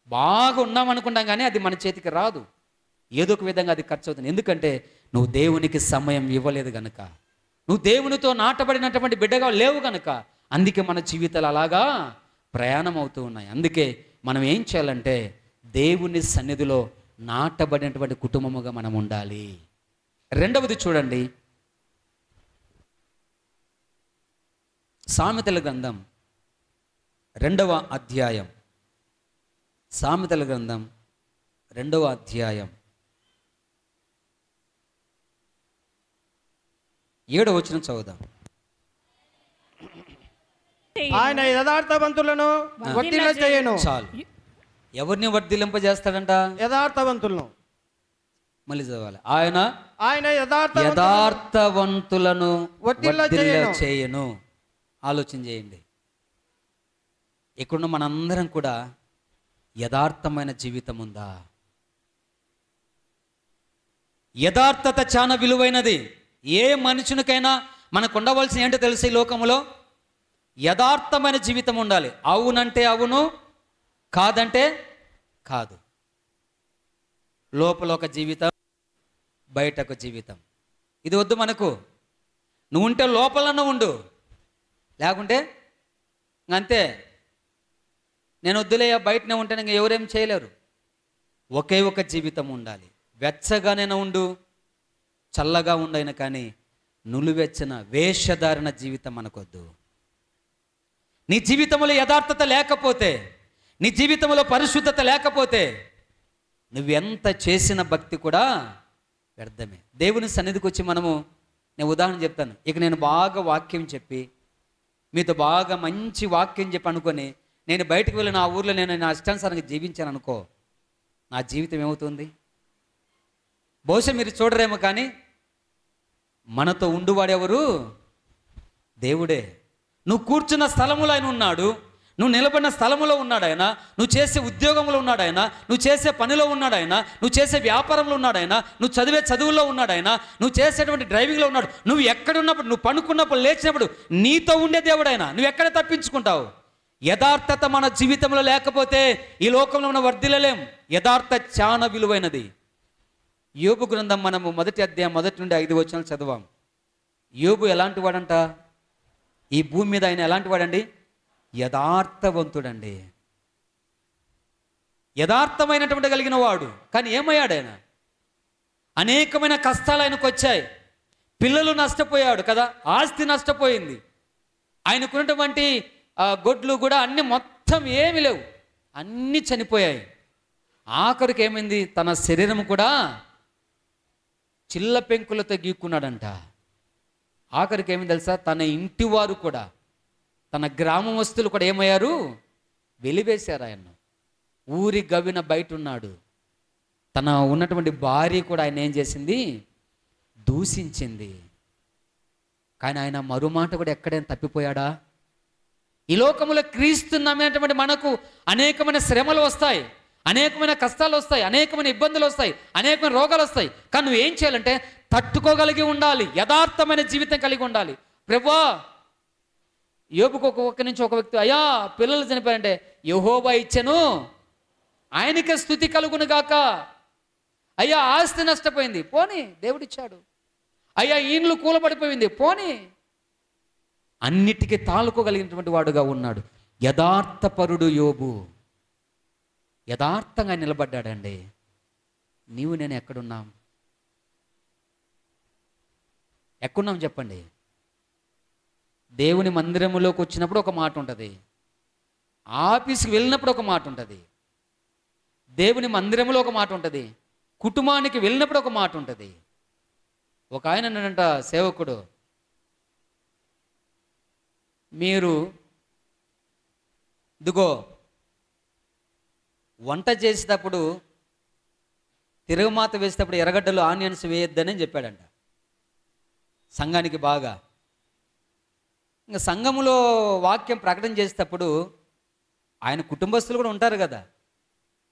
బాగా ఉన్నామనుకుంటాం కానీ అది మన చేతికి రాదు. ఏదో ఒక విధంగా అది ఖర్చు అవుతుంది. ఎందుకంటే నువ్వు దేవునికి సమయం ఇవ్వలేదు కనుక, నువ్వు దేవునితో నాటబడినటువంటి బిడ్డగా లేవు కనుక. అందుకే మన జీవితాలు అలాగా ప్రయాణం అవుతూ ఉన్నాయి. అందుకే మనం ఏం చేయాలంటే దేవుని సన్నిధిలో నాటబడినటువంటి కుటుంబముగా మనం ఉండాలి. రెండవది చూడండి, సామెతల గ్రంథం 2వ అధ్యాయం, సామెతల గ్రంథం 2వ అధ్యాయం 7వ వచనం చదువుదాం. ఆయన యథార్థవంతులను వర్ధిల్ల చేయను. చాలు. ఎవరిని వర్ధిల్లింపజేస్తాడంట? యథార్థవంతులను. మళ్ళీ చదవాలి. ఆయన ఆయన యథార్థవంతులను వర్ధిల్ల చేయను. ఆలోచన చేయండి. ఇక్కడున్న మనందరం కూడా యథార్థమైన జీవితం ఉందా? యథార్థత చాలా విలువైనది. ఏ మనుషునికైనా మనకు ఉండవలసిన ఏంటో తెలుసు, ఈ లోకంలో యథార్థమైన జీవితం ఉండాలి. అవునంటే అవును, కాదంటే కాదు. లోపల ఒక జీవితం, బయట ఒక జీవితం. ఇది వద్దు మనకు. నువ్వు ఉంటే లోపలన్న ఉండు, లేకుంటే అంతే. నేను వద్దులే, బయటనే ఉంటే ఇంక ఎవరేం చేయలేరు. ఒకే ఒక జీవితం ఉండాలి. వెచ్చగానైనా ఉండు, చల్లగా ఉండైనా, కానీ నులివెచ్చన వేషధారణ జీవితం మనకొద్దు. నీ జీవితంలో యథార్థత లేకపోతే, నీ జీవితంలో పరిశుద్ధత లేకపోతే, నువ్వెంత చేసిన భక్తి కూడా వ్యర్థమే. దేవుని సన్నిధికి వచ్చి మనము, నేను ఉదాహరణ చెప్తాను. ఇక నేను బాగా వాక్యం చెప్పి, మీతో బాగా మంచి వాక్యం చెప్పి అనుకొని నేను బయటకు వెళ్ళి నా ఊర్లో నేను నా ఇష్టానుసారంగా జీవించాను అనుకో, నా జీవితం ఏమవుతుంది? బహుశా మీరు చూడరేమో, కానీ మనతో ఉండువాడెవరు? దేవుడే. నువ్వు కూర్చున్న స్థలములో ఆయన ఉన్నాడు, నువ్వు నిలబడిన స్థలములో ఉన్నాడు ఆయన, నువ్వు చేసే ఉద్యోగంలో ఉన్నాడు ఆయన, నువ్వు చేసే పనిలో ఉన్నాడు ఆయన, నువ్వు చేసే వ్యాపారంలో ఉన్నాడు ఆయన, నువ్వు చదివే చదువుల్లో ఉన్నాడు ఆయన, నువ్వు చేసేటువంటి డ్రైవింగ్లో ఉన్నాడు. నువ్వు ఎక్కడున్నప్పుడు, నువ్వు పనుకున్నప్పుడు, లేచినప్పుడు నీతో ఉండే దేవుడు ఆయన. నువ్వు ఎక్కడ తప్పించుకుంటావు? యథార్థత మన జీవితంలో లేకపోతే ఈ లోకంలో మనం వర్ధిల్లలేం. యథార్థత చాలా విలువైనది. యోబు గ్రంథం మనము 1వ అధ్యాయం 1 నుండి 5 వచనాలు చదవాం. యోబు ఎలాంటి వాడంట? ఈ భూమి మీద ఆయన ఎలాంటి వాడండి? యథార్థవంతుడండి. యథార్థమైనటువంటి కలిగిన వాడు. కానీ ఏమయ్యాడు ఆయన? అనేకమైన కష్టాలు ఆయనకు వచ్చాయి. పిల్లలు నష్టపోయాడు కదా, ఆస్తి నష్టపోయింది, ఆయనకున్నటువంటి గొడ్లు కూడా అన్ని మొత్తం ఏమీ లేవు, అన్నీ చనిపోయాయి. ఆఖరికి ఏమైంది? తన శరీరం కూడా చిల్ల పెంకులతో గీక్కున్నాడంట. ఆఖరికి ఏమైంది తెలుసా? తన ఇంటి వారు కూడా, తన గ్రామస్తులు కూడా ఏమయ్యారు? వెలివేశారు ఆయన్ను. ఊరి గవిన బయట ఉన్నాడు. తన ఉన్నటువంటి భార్య కూడా ఆయన ఏం చేసింది? దూషించింది. కానీ ఆయన మరుమాట కూడా ఎక్కడైనా తప్పిపోయాడా? ఈ లోకములో క్రీస్తు నమ్మినటువంటి మనకు అనేకమైన శ్రమలు వస్తాయి, అనేకమైన కష్టాలు వస్తాయి, అనేకమైన ఇబ్బందులు వస్తాయి, అనేకమైన రోగాలు వస్తాయి. కానీ నువ్వు ఏం చేయాలంటే తట్టుకోగలిగి ఉండాలి. యథార్థమైన జీవితం కలిగి ఉండాలి. ప్రభువా, యోబుకు ఒక్క నుంచి ఒక వ్యక్తి, అయ్యా పిల్లలు చనిపోయారంటే, యెహోవా ఇచ్చెను ఆయనకే స్తుతి కలుగును గాక. అయ్యా ఆస్తి నష్టపోయింది, పోనీ దేవుడిచ్చాడు. అయ్యా ఈన్లు కూలబడిపోయింది, పోనీ. అన్నిటికీ తాళుకోగలిగినటువంటి వాడుగా ఉన్నాడు. యథార్థపరుడు యోబు. యథార్థంగా నిలబడ్డాడండి. నీవు నేను ఎక్కడున్నాం? ఎక్కడున్నాం చెప్పండి. దేవుని మందిరములోకి వచ్చినప్పుడు ఒక మాట ఉంటుంది, ఆఫీస్కి వెళ్ళినప్పుడు ఒక మాట ఉంటుంది, దేవుని మందిరములో ఒక మాట ఉంటుంది, కుటుంబానికి వెళ్ళినప్పుడు ఒక మాట ఉంటుంది. ఒక ఆయన అన్నాడంట, సేవకుడు, మీరు ఇదిగో వంట చేసేటప్పుడు తిరగమాత వేసేటప్పుడు ఎర్రగడ్డలు ఆనియన్స్ వేయొద్దని చెప్పాడంట సంఘానికి. బాగా ఇంకా సంఘములో వాక్యం ప్రకటన చేసేటప్పుడు ఆయన కుటుంబస్తులు కూడా ఉంటారు కదా,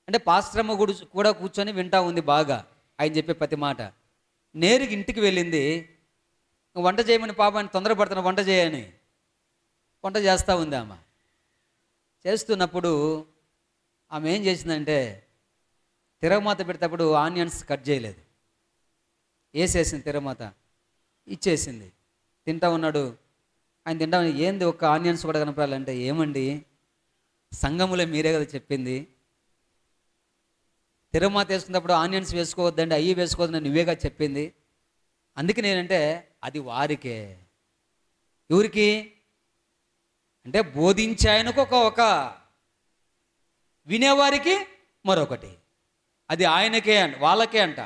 అంటే పాస్టరమ్మ కూడా కూర్చొని వింటా ఉంది బాగా ఆయన చెప్పే ప్రతి మాట. నేరుగా ఇంటికి వెళ్ళింది, వంట చేయమని పాప ఆయన తొందరపడుతున్నా వంట చేయని. వంట చేస్తూ ఉంది ఆమె. చేస్తున్నప్పుడు ఆమె ఏం చేసిందంటే తిరగమాత పెడేటప్పుడు ఆనియన్స్ కట్ చేయలేదు, వేసేసింది, తిరగమాత ఇచ్చేసింది. తింటా ఉన్నాడు ఆయన. తింటా ఏంది ఒక్క ఆనియన్స్ కూడా కనపడాలంటే, ఏమండి సంఘములో మీరే కదా చెప్పింది, తిరుమాత వేసుకున్నప్పుడు ఆనియన్స్ వేసుకోవద్దండి, అయ్యి వేసుకోవద్దని నువ్వేగా చెప్పింది. అందుకే నేనంటే అది వారికే. ఎవరికి అంటే బోధించే ఆయనకు ఒక వినేవారికి మరొకటి. అది ఆయనకే అంట, వాళ్ళకే అంట,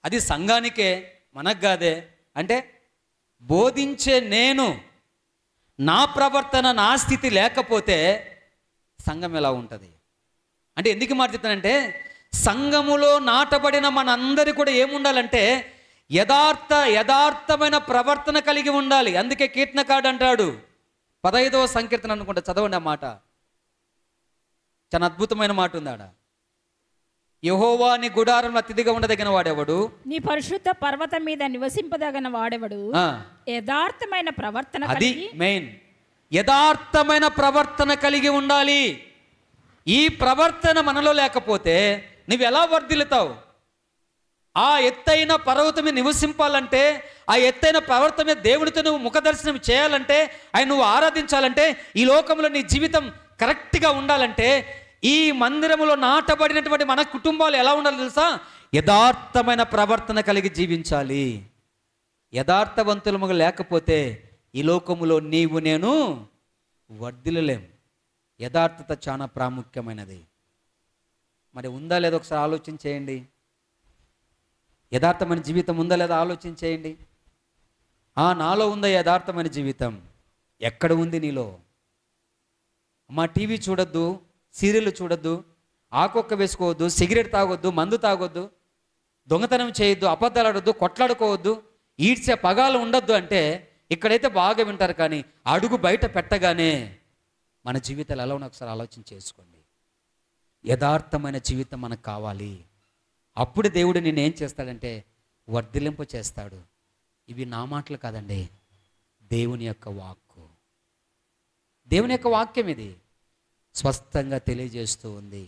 అది సంఘానికే, మనకు కాదే. అంటే బోధించే నేను నా ప్రవర్తన నా స్థితి లేకపోతే సంఘం ఎలా ఉంటుంది? అంటే ఎందుకు మాట్లాడుతానంటే సంఘములో నాటబడిన మనందరి కూడా ఏముండాలంటే యథార్థమైన ప్రవర్తన కలిగి ఉండాలి. అందుకే కీర్తనకారుడు అంటాడు, 15వ సంకీర్తన అనుకుంటా, చదవండి ఆ మాట. చాలా అద్భుతమైన మాట ఉంది ఆడ. యెహోవా నీ గుడారంలో అతిథిగా ఉండదగిన వాడెవడు, నీ పరిశుద్ధ పర్వతం మీద నివసింపదగిన వాడెవడు. యథార్థమైన ప్రవర్తన అది మెయిన్. యథార్థమైన ప్రవర్తన కలిగి ఉండాలి. ఈ ప్రవర్తన మనలో లేకపోతే నువ్వు ఎలా వర్ధిల్లుతావు? ఆ ఎత్తైన పర్వతం మీద నివసింపాలంటే, ఆ ఎత్తైన పర్వతం మీద దేవునితో నువ్వు ముఖదర్శనం చేయాలంటే, ఆయన నువ్వు ఆరాధించాలంటే, ఈ లోకంలో నీ జీవితం కరెక్ట్గా ఉండాలంటే, ఈ మందిరంలో నాటబడినటువంటి మన కుటుంబాలు ఎలా ఉండాలి తెలుసా? యథార్థమైన ప్రవర్తన కలిగి జీవించాలి. యథార్థవంతులము లేకపోతే ఈ లోకములో నీవు నేను వర్ధిల్లలేం. యథార్థత చాలా ప్రాముఖ్యమైనది. మరి ఉందా లేదా ఒకసారి ఆలోచన చేయండి. యథార్థమైన జీవితం ఉందా లేదా ఆలోచన చేయండి. నాలో ఉందా యథార్థమైన జీవితం? ఎక్కడ ఉంది నీలో? మా టీవీ చూడొద్దు, సీరియల్ చూడొద్దు, ఆకొక్క వేసుకోవద్దు, సిగరెట్ తాగొద్దు, మందు తాగొద్దు, దొంగతనం చేయొద్దు, అబద్ధాలు ఆడొద్దు, కొట్లాడుకోవద్దు, ఈడ్చే పగాలు ఉండొద్దు అంటే ఇక్కడైతే బాగా వింటారు. కానీ అడుగు బయట పెట్టగానే మన జీవితాలు ఎలా ఉన్నా ఒకసారి ఆలోచన చేసుకోండి. యథార్థమైన జీవితం మనకు కావాలి. అప్పుడు దేవుడు నేనేం చేస్తాడంటే వర్ధిల్లింపు చేస్తాడు. ఇవి నా మాటలు కాదండి, దేవుని యొక్క వాక్కు. దేవుని యొక్క వాక్యం ఇది స్పష్టంగా తెలియజేస్తూ ఉంది.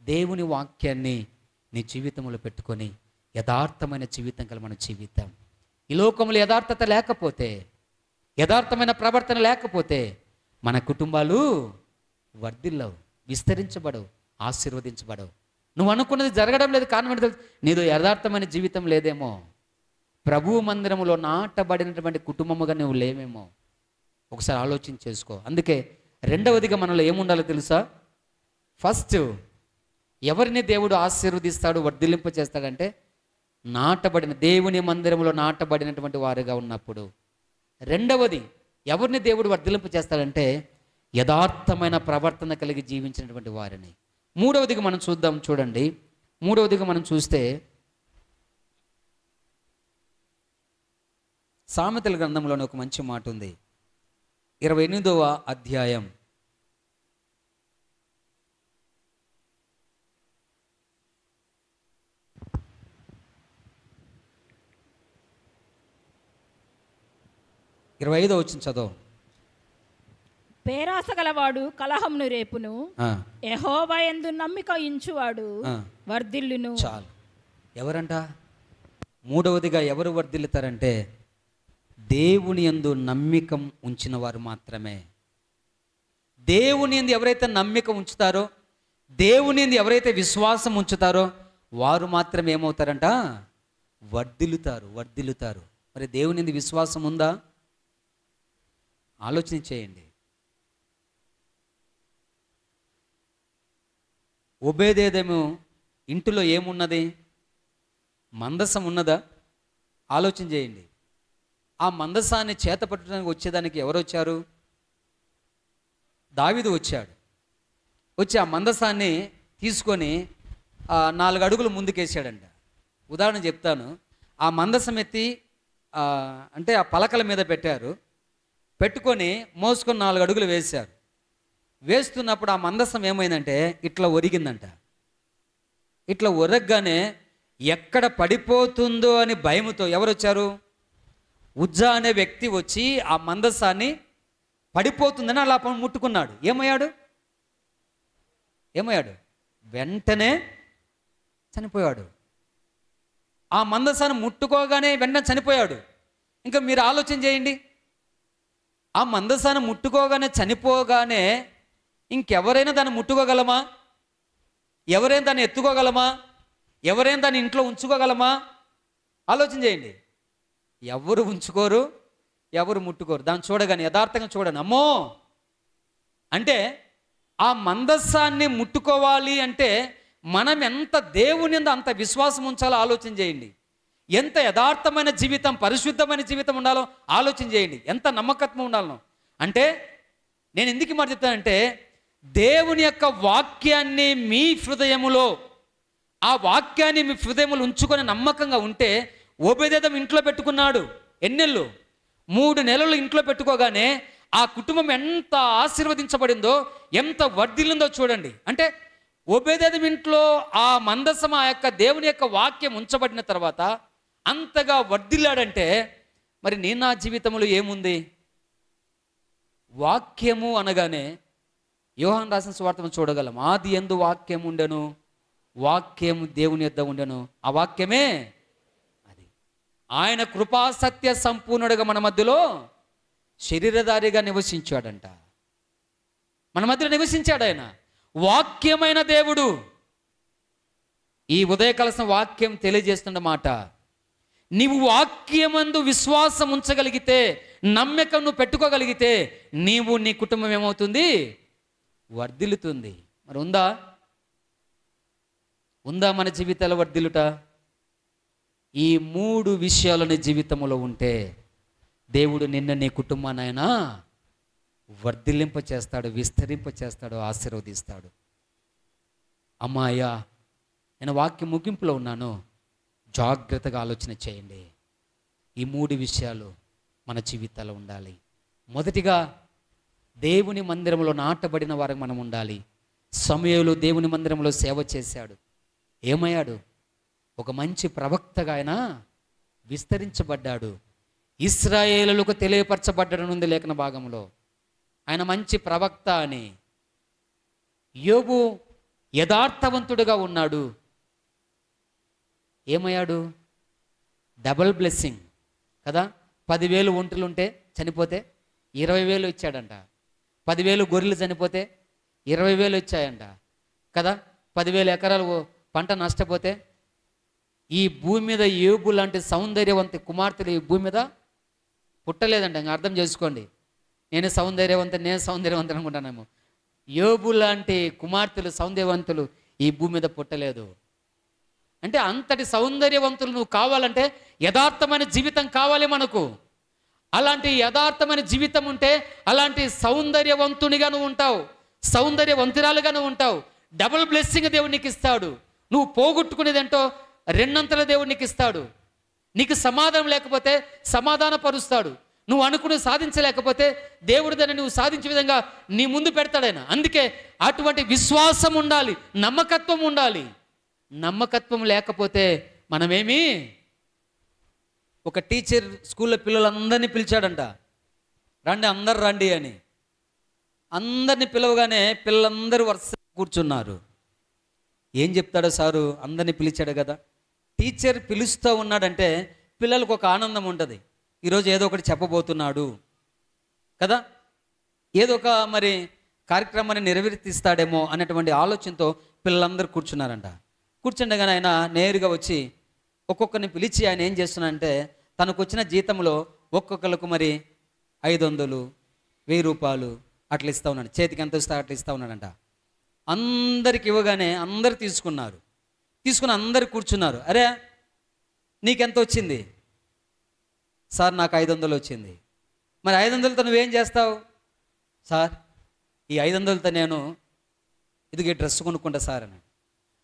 దేవుని వాక్యాన్ని నీ జీవితంలో పెట్టుకొని యథార్థమైన జీవితం కల మన జీవితం. ఈ లోకంలో యథార్థత లేకపోతే, యథార్థమైన ప్రవర్తన లేకపోతే మన కుటుంబాలు వర్ధిల్లవు, విస్తరించబడవు, ఆశీర్వదించబడవు. నువ్వు అనుకున్నది జరగడం లేదు. కారణం ఏంటో తెలుసు? నీదో యథార్థమైన జీవితం లేదేమో. ప్రభువు మందిరములో నాటబడినటువంటి కుటుంబముగా నువ్వు లేవేమో. ఒకసారి ఆలోచన చేసుకో. అందుకే రెండవదిగా మనలో ఏముండాలో తెలుసా? ఫస్ట్ ఎవరిని దేవుడు ఆశీర్వదిస్తాడు, వర్ధిల్లింప చేస్తాడంటే నాటబడిన దేవుని మందిరంలో నాటబడినటువంటి వారుగా ఉన్నప్పుడు. రెండవది ఎవరిని దేవుడు వర్ధిల్లింప చేస్తాడంటే యథార్థమైన ప్రవర్తన కలిగి జీవించినటువంటి వారిని. మూడవదిగా మనం చూద్దాం. చూడండి, మూడవదిగా మనం చూస్తే సామెతల గ్రంథంలోని ఒక మంచి మాట ఉంది. 28వ అధ్యాయం 25వ వచనం చదువు. పేరాస గలవాడు కలహమును రేపును, యెహోవా యందు నమ్మిక ఉంచువాడు వర్ధిల్లును. చాలు. ఎవరంట? మూడవదిగా ఎవరు వర్ధిల్లుతారంటే దేవుని యందు నమ్మిక ఉంచిన వారు మాత్రమే. దేవుని యందు ఎవరైతే నమ్మిక ఉంచుతారో, దేవుని యందు ఎవరైతే విశ్వాసం ఉంచుతారో వారు మాత్రమే ఏమవుతారంట? వర్ధిల్లుతారు. మరి దేవుని యందు విశ్వాసం ఉందా? ఆలోచన చేయండి. ఒబేదేదేమో ఇంటిలో ఏమున్నది? మందసం ఉన్నదా? ఆలోచన చేయండి. ఆ మందసాన్ని చేత పట్టడానికి వచ్చేదానికి ఎవరు వచ్చారు? దావీదు వచ్చాడు. వచ్చి ఆ మందసాన్ని తీసుకొని 4 అడుగులు ముందుకేసాడంట. ఉదాహరణ చెప్తాను. ఆ మందసం ఎత్తి అంటే ఆ పలకల మీద పెట్టారు. పెట్టుకొని మోసుకొని 4 అడుగులు వేశారు. వేస్తున్నప్పుడు ఆ మందసం ఏమైందంటే ఇట్లా ఒరిగిందంట. ఇట్లా ఒరగగానే ఎక్కడ పడిపోతుందో అని భయముతో ఎవరు వచ్చారు? ఉజ్జా అనే వ్యక్తి వచ్చి ఆ మందసాన్ని పడిపోతుందని అలా ముట్టుకున్నాడు. ఏమయ్యాడు? వెంటనే చనిపోయాడు. ఆ మందసాన్ని ముట్టుకోగానే వెంటనే చనిపోయాడు. ఇంకా మీరు ఆలోచన చేయండి. ఆ మందసాన్ని ముట్టుకోగానే చనిపోగానే ఇంకెవరైనా దాన్ని ముట్టుకోగలమా? ఎవరైనా దాన్ని ఎత్తుకోగలమా? ఎవరైనా దాన్ని ఇంట్లో ఉంచుకోగలమా? ఆలోచన చేయండి. ఎవరు ఉంచుకోరు, ఎవరు ముట్టుకోరు. దాన్ని చూడగానే యథార్థంగా చూడను, అమ్మో అంటే ఆ మందస్సాన్ని ముట్టుకోవాలి అంటే మనం ఎంత దేవుని యందు అంత విశ్వాసం ఉంచాలో ఆలోచన చేయండి. ఎంత యథార్థమైన జీవితం, పరిశుద్ధమైన జీవితం ఉండాలో ఆలోచన చేయండి. ఎంత నమ్మకత్వం ఉండాలనో. అంటే నేను ఎందుకు మాట చెప్తానంటే, దేవుని యొక్క వాక్యాన్ని మీ హృదయములో, ఆ వాక్యాన్ని మీ హృదయములు ఉంచుకొని నమ్మకంగా ఉంటే, ఓబేదెదోము ఇంట్లో పెట్టుకున్నాడు. ఎన్నెళ్ళు? 3 నెలలు ఇంట్లో పెట్టుకోగానే ఆ కుటుంబం ఎంత ఆశీర్వదించబడిందో, ఎంత వర్ధిల్లిందో చూడండి. అంటే ఓబేదెదోము ఇంట్లో ఆ మందసం, ఆ యొక్క దేవుని యొక్క వాక్యం ఉంచబడిన తర్వాత అంతగా వర్ధిల్లాడంటే, మరి నేను నా జీవితంలో ఏముంది? వాక్యము అనగానే యోహాను రాసిన సువార్తను చూడగలం. ఆది యందు వాక్యం ఉండెను, వాక్యము దేవుని యొద్ద ఉండెను, ఆ వాక్యమే అది. ఆయన కృపా సత్య సంపూర్ణుడిగా మన మధ్యలో శరీరధారిగా నివసించాడంట. మన మధ్యలో నివసించాడు ఆయన. వాక్యమైన దేవుడు. ఈ ఉదయకాల వాక్యం తెలియజేస్తున్నమాట, నీవు వాక్యమందు విశ్వాసం ఉంచగలిగితే, నమ్మకం నువ్వు పెట్టుకోగలిగితే, నీవు నీ కుటుంబం ఏమవుతుంది? వర్ధిల్లుతుంది. మరి ఉందా? ఉందా మన జీవితాల వర్ధిల్లుట? ఈ 3 విషయాలు నీ జీవితంలో ఉంటే దేవుడు నిన్న నీ కుటుంబాన్ని ఆయన వర్ధిల్లింప చేస్తాడు, విస్తరింప చేస్తాడు, ఆశీర్వదిస్తాడు. అమ్మాయ్యా, నేను వాక్య ముగింపులో ఉన్నాను. జాగ్రత్తగా ఆలోచన చేయండి. ఈ 3 విషయాలు మన జీవితాల్లో ఉండాలి. మొదటిగా, దేవుని మందిరంలో నాటబడిన వారికి మనం ఉండాలి. సమయంలో దేవుని మందిరంలో సేవ చేశాడు. ఏమయ్యాడు? ఒక మంచి ప్రవక్తగా ఆయన విస్తరించబడ్డాడు. ఇశ్రాయేలులకు తెలియపరచబడ్డాడు ఉంది లేఖన భాగంలో. ఆయన మంచి ప్రవక్త అని. యోబు యథార్థవంతుడుగా ఉన్నాడు. ఏమయ్యాడు? డబల్ బ్లెస్సింగ్ కదా. 10,000 ఒంటెలు ఉంటే చనిపోతే 20,000 ఇచ్చాడంట. 10,000 గొర్రెలు చనిపోతే 20,000 వచ్చాయంట కదా. 10,000 ఎకరాలు పంట నష్టపోతే, ఈ భూమి మీద యోబు లాంటి సౌందర్యవంత కుమార్తెలు ఈ భూమి మీద పుట్టలేదంట. ఇంకా అర్థం చేసుకోండి. నేను సౌందర్యవంతులు అనుకుంటానేమో. యోబు లాంటి కుమార్తెలు, సౌందర్యవంతులు ఈ భూమి మీద పుట్టలేదు. అంటే అంతటి సౌందర్యవంతులు నువ్వు కావాలంటే యథార్థమైన జీవితం కావాలి మనకు. అలాంటి యథార్థమైన జీవితం ఉంటే అలాంటి సౌందర్యవంతునిగా నువ్వు ఉంటావు, సౌందర్యవంతురాలుగా నువ్వు ఉంటావు. డబుల్ బ్లెస్సింగ్ దేవుడు నీకు ఇస్తాడు. నువ్వు పోగొట్టుకునేదేంటో 2 దేవుడు నీకు ఇస్తాడు. నీకు సమాధానం లేకపోతే సమాధాన పరుస్తాడు. నువ్వు అనుకుని సాధించలేకపోతే దేవుడు దాన్ని నువ్వు సాధించే విధంగా నీ ముందు పెడతాడాయన. అందుకే అటువంటి విశ్వాసం ఉండాలి, నమ్మకత్వం ఉండాలి. నమ్మకత్వం లేకపోతే మనమేమి. ఒక టీచర్ స్కూల్లో పిల్లలందరినీ పిలిచాడంట, రండి అందరు రండి అని. అందరినీ పిలవగానే పిల్లలందరూ వరుస కూర్చున్నారు. ఏం చెప్తాడో సారు, అందరినీ పిలిచాడు కదా. టీచర్ పిలుస్తూ ఉన్నాడంటే పిల్లలకు ఒక ఆనందం ఉంటుంది. ఈరోజు ఏదో ఒకటి చెప్పబోతున్నాడు కదా, ఏదో ఒక మరి కార్యక్రమాన్ని నెరవేర్తిస్తాడేమో అనేటువంటి ఆలోచనతో పిల్లలందరూ కూర్చున్నారంట. కూర్చుండగానే ఆయన నేరుగా వచ్చి ఒక్కొక్కరిని పిలిచి ఆయన ఏం చేస్తున్నాడంటే, తనకు వచ్చిన జీతంలో ఒక్కొక్కరికి మరి 500, 1000 రూపాయలు అట్లా ఇస్తూ ఉన్నాడు. చేతికి ఎంత ఇస్తా అట్లా ఇస్తూ ఉన్నాడంట. అందరికి ఇవ్వగానే అందరు తీసుకుని అందరు కూర్చున్నారు. అరే నీకెంత వచ్చింది? సార్ నాకు 500 వచ్చింది. మరి 500తో నువ్వేం చేస్తావు? సార్ ఈ 500తో నేను ఇదిగే డ్రెస్ కొనుక్కుంటా సార్ అని.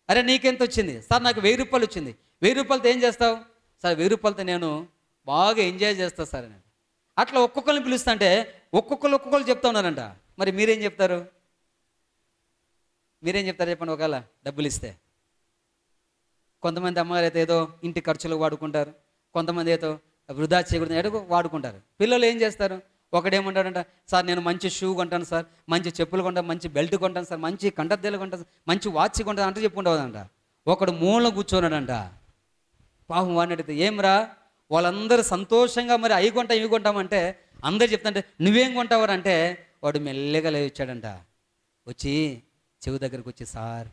అరే నీకెంత వచ్చింది? సార్ నాకు 1000 రూపాయలు వచ్చింది. 1000 రూపాయలతో ఏం చేస్తావు? సార్ 1000 రూపాయలతో నేను బాగా ఎంజాయ్ చేస్తా సార్ అని. అట్లా ఒక్కొక్కరిని పిలుస్తా అంటే ఒక్కొక్కరు చెప్తా ఉన్నారంట. మరి మీరేం చెప్తారు చెప్పండి? ఒకవేళ డబ్బులు ఇస్తే కొంతమంది అమ్మగారు అయితే ఏదో ఇంటి ఖర్చులకు వాడుకుంటారు, కొంతమంది ఏదో వృధా చేయకూడదు ఏదో వాడుకుంటారు. పిల్లలు ఏం చేస్తారు? ఒకడేమంటాడంట, సార్ నేను మంచి షూ కొంటాను సార్, మంచి చెప్పులు కొంటాను, మంచి బెల్ట్ కొంటాను సార్, మంచి కంటద్దెలు కొంటాను, మంచి వాచ్ కొంటాను అంటే చెప్పుకుంటావుదంట. ఒకడు మూల కూర్చోన్నాడంట. పాపం వాడిని అడిగితే, ఏమ్రా వాళ్ళందరూ సంతోషంగా మరి అవి కొంటాం ఇవి కొంటామంటే అందరు చెప్తాంటే నువ్వేం కొంటావరా అంటే వాడు మెల్లగా లేచాడంట. వచ్చి చెవి దగ్గరకు వచ్చి, సార్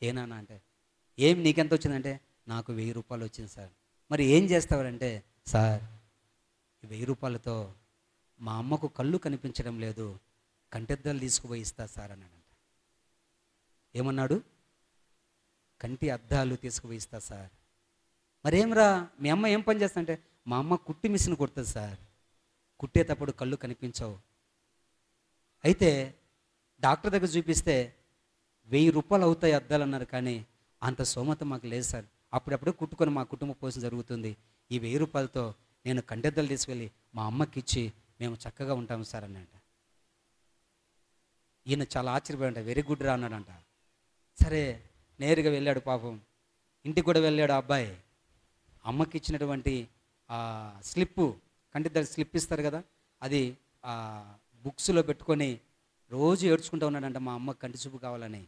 ఏనానా అంటే, ఏం నీకెంత వచ్చిందంటే, నాకు 1000 రూపాయలు వచ్చింది సార్. మరి ఏం చేస్తావారంటే, సార్ 1000 రూపాయలతో మా అమ్మకు కళ్ళు కనిపించడం లేదు, కంటెద్దాలు తీసుకుపోయి ఇస్తా సార్ అన్నాడంట. ఏమన్నాడు? కంటి అద్దాలు తీసుకుపోయి ఇస్తా సార్. మరేమ్రా మీ అమ్మ ఏం పని చేస్తా అంటే, మా అమ్మ కుట్టి మిషన్ కుడుతుంది సార్, కుట్టేటప్పుడు కళ్ళు కనిపించవు. అయితే డాక్టర్ దగ్గర చూపిస్తే 1000 రూపాయలు అవుతాయి అద్దాలు అన్నారు, కానీ అంత స్తోమత మాకు లేదు సార్. అప్పుడప్పుడు కుట్టుకొని మా కుటుంబ పోషణ జరుగుతుంది. ఈ 1000 రూపాయలతో నేను కంటెద్దాలు తీసుకెళ్ళి మా అమ్మకి ఇచ్చి మేము చక్కగా ఉంటాము సార్ అన్నాడంట. ఈయన చాలా ఆశ్చర్యపోయాడంట. వెరీ గుడ్ రా అన్నాడంట. సరే నేరుగా వెళ్ళాడు. పాపం ఇంటికి కూడా వెళ్ళాడు ఆ అబ్బాయి. అమ్మకి ఇచ్చినటువంటి స్లిప్పు, కంటెద్దాలు స్లిప్ ఇస్తారు కదా, అది బుక్స్లో పెట్టుకొని రోజు ఏడ్చుకుంటూ ఉన్నాడంట, మా అమ్మకి కంటి చూపు కావాలని.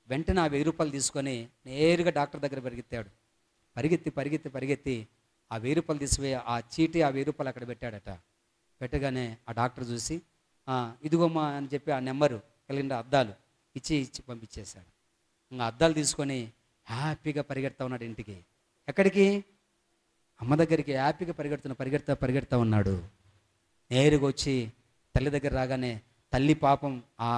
వెంటనే ఆ 1000 రూపాయలు తీసుకొని నేరుగా డాక్టర్ దగ్గర పరిగెత్తాడు. పరిగెత్తి ఆ 1000 రూపాయలు తీసుకుపోయి ఆ చీటీ, ఆ 1000 రూపాయలు అక్కడ పెట్టాడట. పెట్టగానే ఆ డాక్టర్ చూసి, ఇదిగోమ్మా అని చెప్పి ఆ నెంబరు కలిగిన అద్దాలు ఇచ్చి పంపించేశాడు. ఇంకా అద్దాలు తీసుకొని హ్యాపీగా పరిగెడతా ఉన్నాడు ఇంటికి. ఎక్కడికి? అమ్మ దగ్గరికి హ్యాపీగా పరిగెడతా ఉన్నాడు. నేరుగా వచ్చి తల్లి దగ్గర రాగానే తల్లి పాపం ఆ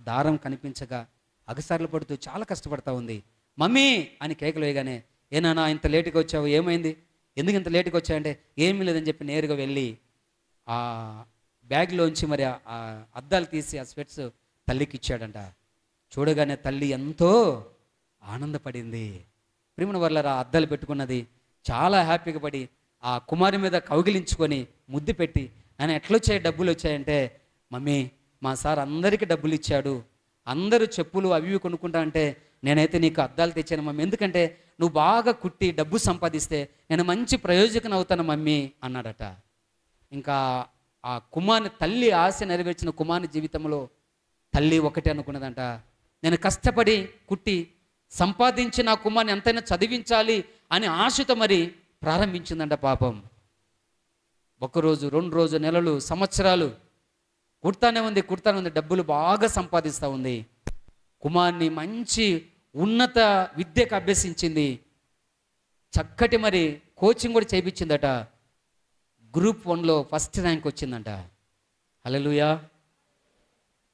దారం కనిపించగా అగసార్లు పడుతూ చాలా కష్టపడతా ఉంది. మమ్మీ అని కేకలు వేయగానే, ఏనానా ఇంత లేటుగా వచ్చావు, ఏమైంది, ఎందుకు ఇంత లేటుగా వచ్చావంటే, ఏమీ లేదని చెప్పి నేరుగా వెళ్ళి ఆ బ్యాగ్లోంచి మరి ఆ అద్దాలు తీసి ఆ స్వెట్స్ తల్లికి ఇచ్చాడంట. చూడగానే తల్లి ఎంతో ఆనందపడింది. ప్రియమైన వాళ్ళారా, ఆ అద్దాలు పెట్టుకున్నది చాలా హ్యాపీగా పడి ఆ కుమారి మీద కౌగిలించుకొని ముద్దు పెట్టి, ఆయన ఎట్లొచ్చాయి డబ్బులు వచ్చాయంటే, మమ్మీ మా సార్ అందరికీ డబ్బులు ఇచ్చాడు, అందరూ చెప్పులు అవి ఇవి కొనుక్కుంటా అంటే నేనైతే నీకు అద్దాలు తెచ్చాను మమ్మీ, ఎందుకంటే నువ్వు బాగా కుట్టి డబ్బు సంపాదిస్తే నేను మంచి ప్రయోజకం అవుతాను మమ్మీ అన్నాడట. ఇంకా ఆ కుమార్ని తల్లి ఆశ నెరవేర్చిన కుమార్ని జీవితంలో తల్లి ఒకటే అనుకున్నదంట, నేను కష్టపడి కుట్టి సంపాదించి నా కుమార్ని ఎంతైనా చదివించాలి అని ఆశతో మరి ప్రారంభించిందంట. పాపం 1 రోజు 2 రోజు నెలలు సంవత్సరాలు కుడతానే ఉంది, డబ్బులు బాగా సంపాదిస్తూ ఉంది. కుమార్ని మంచి ఉన్నత విద్యకు అభ్యసించింది, చక్కటి మరి కోచింగ్ కూడా చేయించిందట. గ్రూప్ 1లో ఫస్ట్ ర్యాంక్ వచ్చిందంట. హల్లెలూయా.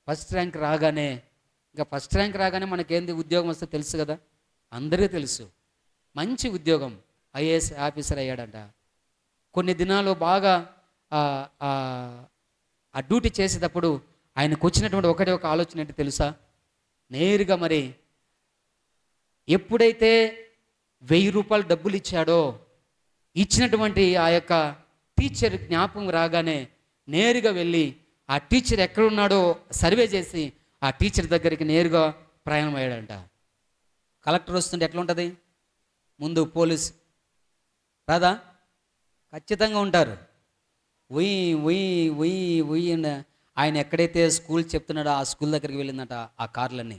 ఫస్ట్ ర్యాంక్ రాగానే మనకేంది ఉద్యోగం వస్తే తెలుసు కదా, అందరికీ తెలుసు. మంచి ఉద్యోగం, ఐఏఎస్ ఆఫీసర్ అయ్యాడంట. కొన్ని దినాలు బాగా ఆ డ్యూటీ చేసేటప్పుడు ఆయనకు వచ్చినటువంటి ఒక ఆలోచన ఏంటి తెలుసా? నేరుగా మరి ఎప్పుడైతే 1000 రూపాయలు డబ్బులు ఇచ్చాడో, ఇచ్చినటువంటి ఆ యొక్క టీచర్ జ్ఞాపకం రాగానే నేరుగా వెళ్ళి ఆ టీచర్ ఎక్కడున్నాడో సర్వే చేసి ఆ టీచర్ దగ్గరికి నేరుగా ప్రయాణం అయ్యాడంట. కలెక్టర్ వస్తుంటే ఎట్లా ఉంటుంది? ముందు పోలీస్ రాదా? ఖచ్చితంగా ఉంటారు. ఉయ్ ఆయన ఎక్కడైతే స్కూల్ చెప్తున్నాడో ఆ స్కూల్ దగ్గరికి వెళ్ళిందట ఆ కార్లన్నీ.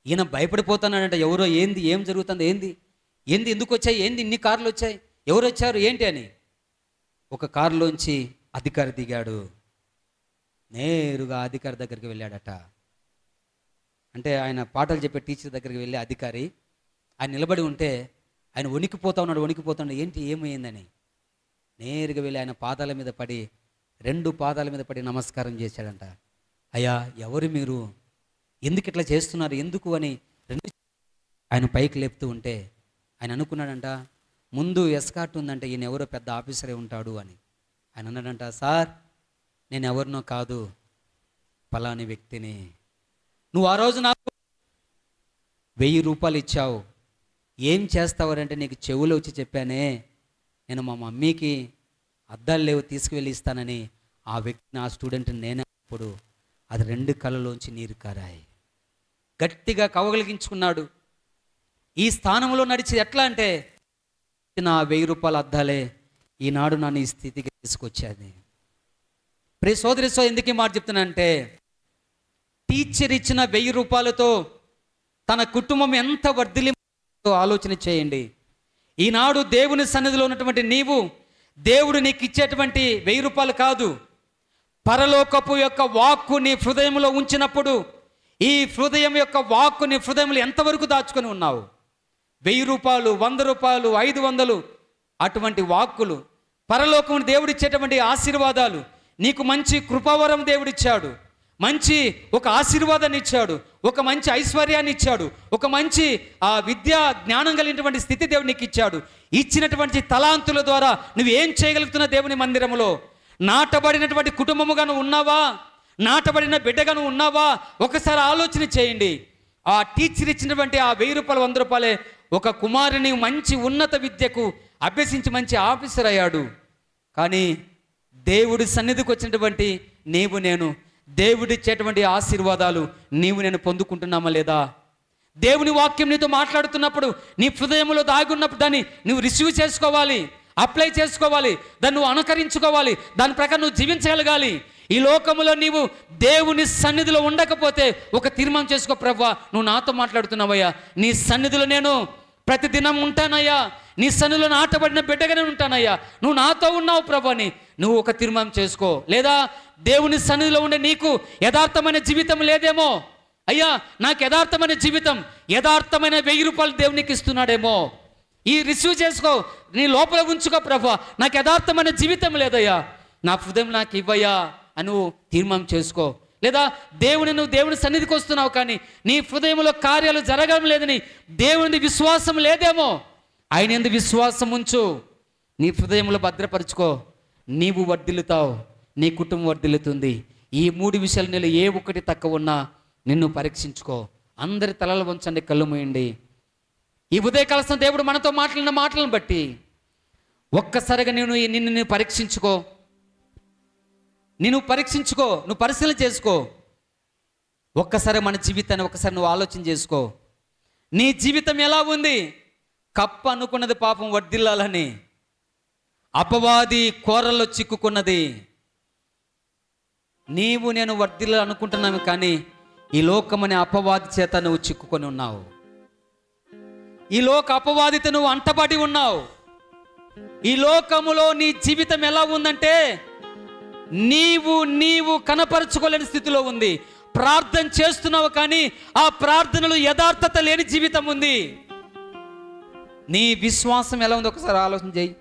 ఈయన భయపడిపోతున్నాడంట, ఎవరో ఏంది, ఏం జరుగుతుంది, ఏంది ఎందుకు వచ్చాయి, ఏంది ఇన్ని కార్లు వచ్చాయి, ఎవరు వచ్చారు ఏంటి అని. ఒక కారులోంచి అధికారి దిగాడు. నేరుగా అధికారి దగ్గరికి వెళ్ళాడట. అంటే ఆయన పాటలు చెప్పే టీచర్ దగ్గరికి వెళ్ళే అధికారి ఆయన నిలబడి ఉంటే ఆయన వణికిపోతా ఉన్నాడు. ఏంటి ఏమైందని నేరుగా వెళ్ళి ఆయన పాదాల మీద పడి 2 పాదాల మీద పడి నమస్కారం చేశాడంట. అయ్యా ఎవరు మీరు, ఎందుకు ఇట్లా చేస్తున్నారు, ఎందుకు అని ఆయన పైకి లేపుతూ ఉంటే ఆయన అనుకున్నాడంట, ముందు ఎస్కార్ట్ ఉందంటే ఈయన ఎవరో పెద్ద ఆఫీసరే ఉంటాడు అని. ఆయన అన్నాడంట, సార్ నేను ఎవరినో కాదు, పలాని వ్యక్తిని. నువ్వు ఆ రోజు నాకు 1000 రూపాయలు ఇచ్చావు, ఏం చేస్తావరంటే నీకు చెవులో వచ్చి చెప్పానే, నేను మా మమ్మీకి అద్దాలు లేవు తీసుకువెళ్ళి ఇస్తానని. ఆ వ్యక్తిని, ఆ స్టూడెంట్ని నేనే అప్పుడు అది 2 కళ్ళలోంచి నీరు కారాయి. గట్టిగా కవగలిగించుకున్నాడు. ఈ స్థానంలో నడిచి ఎట్లా అంటే, నా 1000 రూపాయల అద్దాలే ఈనాడు నన్ను ఈ స్థితికి తీసుకొచ్చాది. ప్రియ సోదరి, ఎందుకు ఈ మాట చెప్తున్నానంటే, టీచర్ ఇచ్చిన 1000 రూపాయలతో తన కుటుంబం ఎంత వర్ధిల్లి ఆలోచన చేయండి. ఈనాడు దేవుని సన్నిధిలో ఉన్నటువంటి నీవు, దేవుడు నీకు ఇచ్చేటువంటి 1000 రూపాయలు కాదు, పరలోకపు యొక్క వాక్కు నీ హృదయంలో ఉంచినప్పుడు ఈ హృదయం యొక్క వాక్కుని హృదయంలో ఎంతవరకు దాచుకొని ఉన్నావు? 1000 రూపాయలు, 100 రూపాయలు, 500, అటువంటి వాక్కులు, పరలోకం దేవుడిచ్చేటువంటి ఆశీర్వాదాలు, నీకు మంచి కృపావరం దేవుడిచ్చాడు, మంచి ఒక ఆశీర్వాదాన్ని ఇచ్చాడు, ఒక మంచి ఐశ్వర్యాన్ని ఇచ్చాడు, ఒక మంచి విద్యా జ్ఞానం కలిగినటువంటి స్థితి దేవుడు నీకు ఇచ్చాడు. ఇచ్చినటువంటి తలాంతుల ద్వారా నువ్వు ఏం చేయగలుగుతున్నా దేవుని మందిరంలో? నాటబడినటువంటి కుటుంబముగా నువ్వు ఉన్నావా? నాటబడిన బిడ్డగా నువ్వు ఉన్నావా? ఒకసారి ఆలోచన చేయండి. ఆ టీచర్ ఇచ్చినటువంటి ఆ 1000 రూపాయలు, 100 రూపాయలే ఒక కుమారుని మంచి ఉన్నత విద్యకు అభ్యసించి మంచి ఆఫీసర్ అయ్యాడు. కానీ దేవుడి సన్నిధికి వచ్చినటువంటి నేను దేవుడిచ్చేటువంటి ఆశీర్వాదాలు నేను పొందుకుంటున్నామా లేదా? దేవుని వాక్యం నీతో మాట్లాడుతున్నప్పుడు నీ హృదయంలో దాగి ఉన్నప్పుడు దాన్ని నువ్వు రిసీవ్ చేసుకోవాలి, అప్లై చేసుకోవాలి, దాన్ని నువ్వు అనుకరించుకోవాలి, దాని ప్రకారం నువ్వు జీవించగలగాలి. ఈ లోకంలో నీవు దేవుని సన్నిధిలో ఉండకపోతే ఒక తీర్మానం చేసుకో, ప్రభువా నువ్వు నాతో మాట్లాడుతున్నావయ్యా, నీ సన్నిధిలో నేను ప్రతిదినం ఉంటానయ్యా, నీ సన్నిధిలో నాటబడిన బిడ్డగానే ఉంటానయ్యా, నువ్వు నాతో ఉన్నావు ప్రభు అని నువ్వు ఒక తీర్మానం చేసుకో. లేదా దేవుని సన్నిధిలో ఉండే నీకు యథార్థమైన జీవితం లేదేమో, అయ్యా నాకు యథార్థమైన జీవితం, యథార్థమైన 1000 రూపాయలు దేవునికి ఇస్తున్నాడేమో, ఈ రిసీవ్ చేసుకో, నీ లోపల ఉంచుకో ప్రభువా, నాకు యథార్థమైన జీవితం లేదయ్యా, నా హృదయం నాకు ఇవ్వయ్యా అని నువ్వు తీర్మానం చేసుకో. లేదా నువ్వు దేవుని సన్నిధికి వస్తున్నావు కానీ నీ హృదయంలో కార్యాలు జరగడం లేదని దేవుని విశ్వాసం లేదేమో, ఆయన యందు విశ్వాసం ఉంచు, నీ హృదయంలో భద్రపరుచుకో, నీవు వర్ధిల్లుతావు, నీ కుటుంబం వర్ధిల్లుతుంది. ఈ 3 విషయాలు నీళ్ళు ఏ ఒక్కటి తక్కువ ఉన్నా నిన్ను పరీక్షించుకో. అందరి తలలు వంచండి, కళ్ళు మూయండి. ఈ ఉదయకాల దేవుడు మనతో మాట్లాడిన మాటలను బట్టి ఒక్కసారిగా నిన్ను పరీక్షించుకో, నువ్వు పరిశీలన చేసుకో. ఒక్కసారి మన జీవితాన్ని ఒకసారి నువ్వు ఆలోచన చేసుకో. నీ జీవితం ఎలా ఉంది? కప్ప అనుకున్నది పాపం వర్ధిల్లాలని, అపవాది కోరల్లో చిక్కుకున్నది. నేను వర్ధిల్లాలి అనుకుంటున్నాను కానీ ఈ లోకమనే అపవాది చేత నువ్వు చిక్కుకొని ఉన్నావు. ఈ లోక అపవాదితో నువ్వు అంటబడి ఉన్నావు. ఈ లోకములో నీ జీవితం ఎలా ఉందంటే నీవు కనపరుచుకోలేని స్థితిలో ఉంది. ప్రార్థన చేస్తున్నావు కానీ ఆ ప్రార్థనలో యథార్థత లేని జీవితం ఉంది. నీ విశ్వాసం ఎలా ఉంది ఒకసారి ఆలోచన చేయి.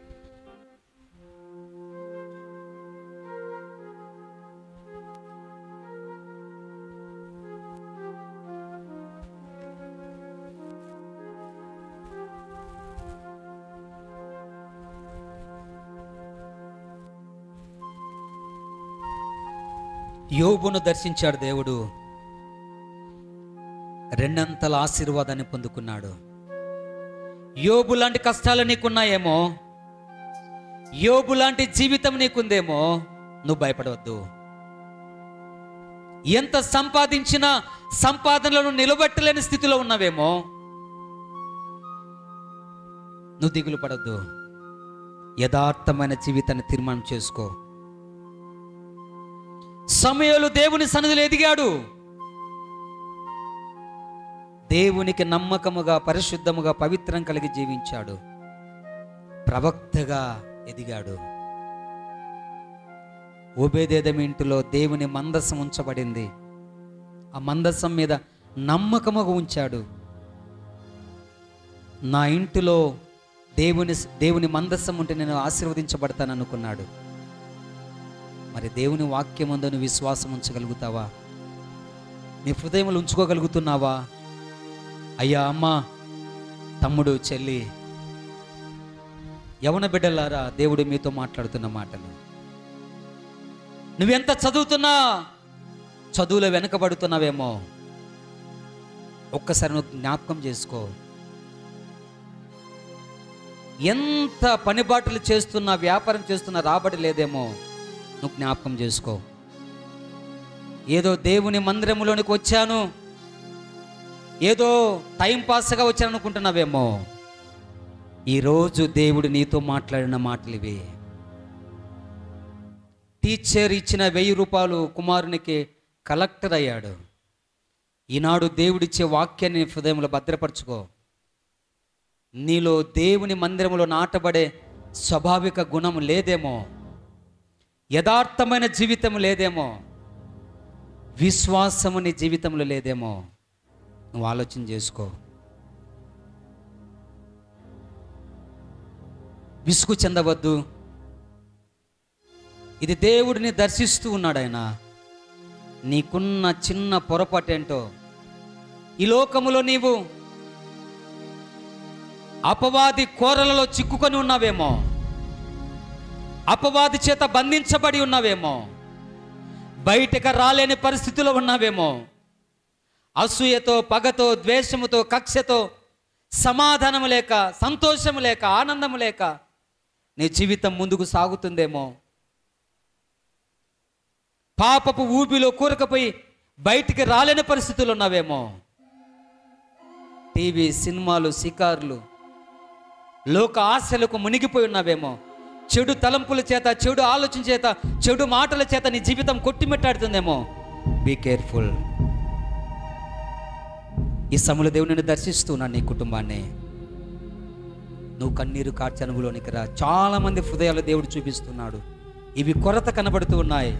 యోబును దర్శించాడు దేవుడు, 2 అంతల ఆశీర్వాదాన్ని పొందుకున్నాడు. యోబు లాంటి కష్టాలు నీకున్నాయేమో, యోబు లాంటి జీవితం నీకుందేమో, నువ్వు భయపడవద్దు. ఎంత సంపాదించినా సంపాదనలను నిలబెట్టలేని స్థితిలో ఉన్నావేమో, నువ్వు దిగులు పడద్దు. యథార్థమైన జీవితాన్ని తీర్మానం చేసుకో. సమూయేలు దేవుని సన్నిధిలో ఎదిగాడు, దేవునికి నమ్మకముగా, పరిశుద్ధముగా, పవిత్రం కలిగి జీవించాడు, ప్రవక్తగా ఎదిగాడు. ఓబేదెదోము ఇంటిలో దేవుని మందసం ఉంచబడింది, ఆ మందసం మీద నమ్మకముగా ఉంచాడు. నా ఇంటిలో దేవుని మందసం ఉంటే నేను ఆశీర్వదించబడతాను అనుకున్నాడు. మరి దేవుని వాక్యం ఉందో నువ్వు విశ్వాసం ఉంచగలుగుతావా? నీ హృదయంలో ఉంచుకోగలుగుతున్నావా? అయ్యా, అమ్మ, తమ్ముడు, చెల్లి, యవన బిడ్డలారా, దేవుడు మీతో మాట్లాడుతున్న మాటలు. నువ్వెంత చదువుతున్నా చదువులో వెనకబడుతున్నావేమో, ఒక్కసారి నువ్వు జ్ఞాపకం చేసుకో. ఎంత పనిబాటులు చేస్తున్నా, వ్యాపారం చేస్తున్నా రాబడి లేదేమో, నువ్వు జ్ఞాపకం చేసుకో. ఏదో దేవుని మందిరంలోనికి వచ్చాను, ఏదో టైంపాస్గా వచ్చాను అనుకుంటున్నావేమో, ఈరోజు దేవుడు నీతో మాట్లాడిన మాటలు ఇవి. టీచర్ ఇచ్చిన 1000 రూపాయలు కుమారునికి కలెక్టర్ అయ్యాడు. ఈనాడు దేవుడిచ్చే వాక్యాన్ని హృదయంలో భద్రపరచుకో. నీలో దేవుని మందిరంలో నాటబడే స్వాభావిక గుణం లేదేమో, యథార్థమైన జీవితం లేదేమో, విశ్వాసము నీ జీవితంలో లేదేమో, నువ్వు ఆలోచన చేసుకో. విసుగు చెందవద్దు. ఇది దేవుడిని దర్శిస్తూ ఉన్నాడు. ఆయన నీకున్న చిన్న పొరపాటేంటో, ఈ లోకములో నీవు అపవాది కోరలలో చిక్కుకొని ఉన్నావేమో, అపవాది చేత బంధించబడి ఉన్నావేమో, బయటకు రాలేని పరిస్థితిలో ఉన్నావేమో, అసూయతో, పగతో, ద్వేషముతో, కక్షతో, సమాధానము లేక, సంతోషము లేక, ఆనందము లేక నీ జీవితం ముందుకు సాగుతుందేమో, పాపపు ఊబిలో కూరకపోయి బయటికి రాలేని పరిస్థితులు ఉన్నావేమో, టీవీ, సినిమాలు, షికార్లు, లోక ఆశలకు మునిగిపోయి ఉన్నావేమో, చెడు తలంపుల చేత, చెడు ఆలోచన చేత, చెడు మాటల చేత నీ జీవితం కొట్టిమెట్టాడుతుందేమో. Be careful. ఈ సమయంలో దేవుని దర్శిస్తున్నాను నీ కుటుంబాన్ని. నువ్వు కన్నీరు కార్చి అనుభవంలోనికి రా. చాలామంది హృదయాలు దేవుడు చూపిస్తున్నాడు. ఇవి కొరత కనబడుతూ ఉన్నాయి.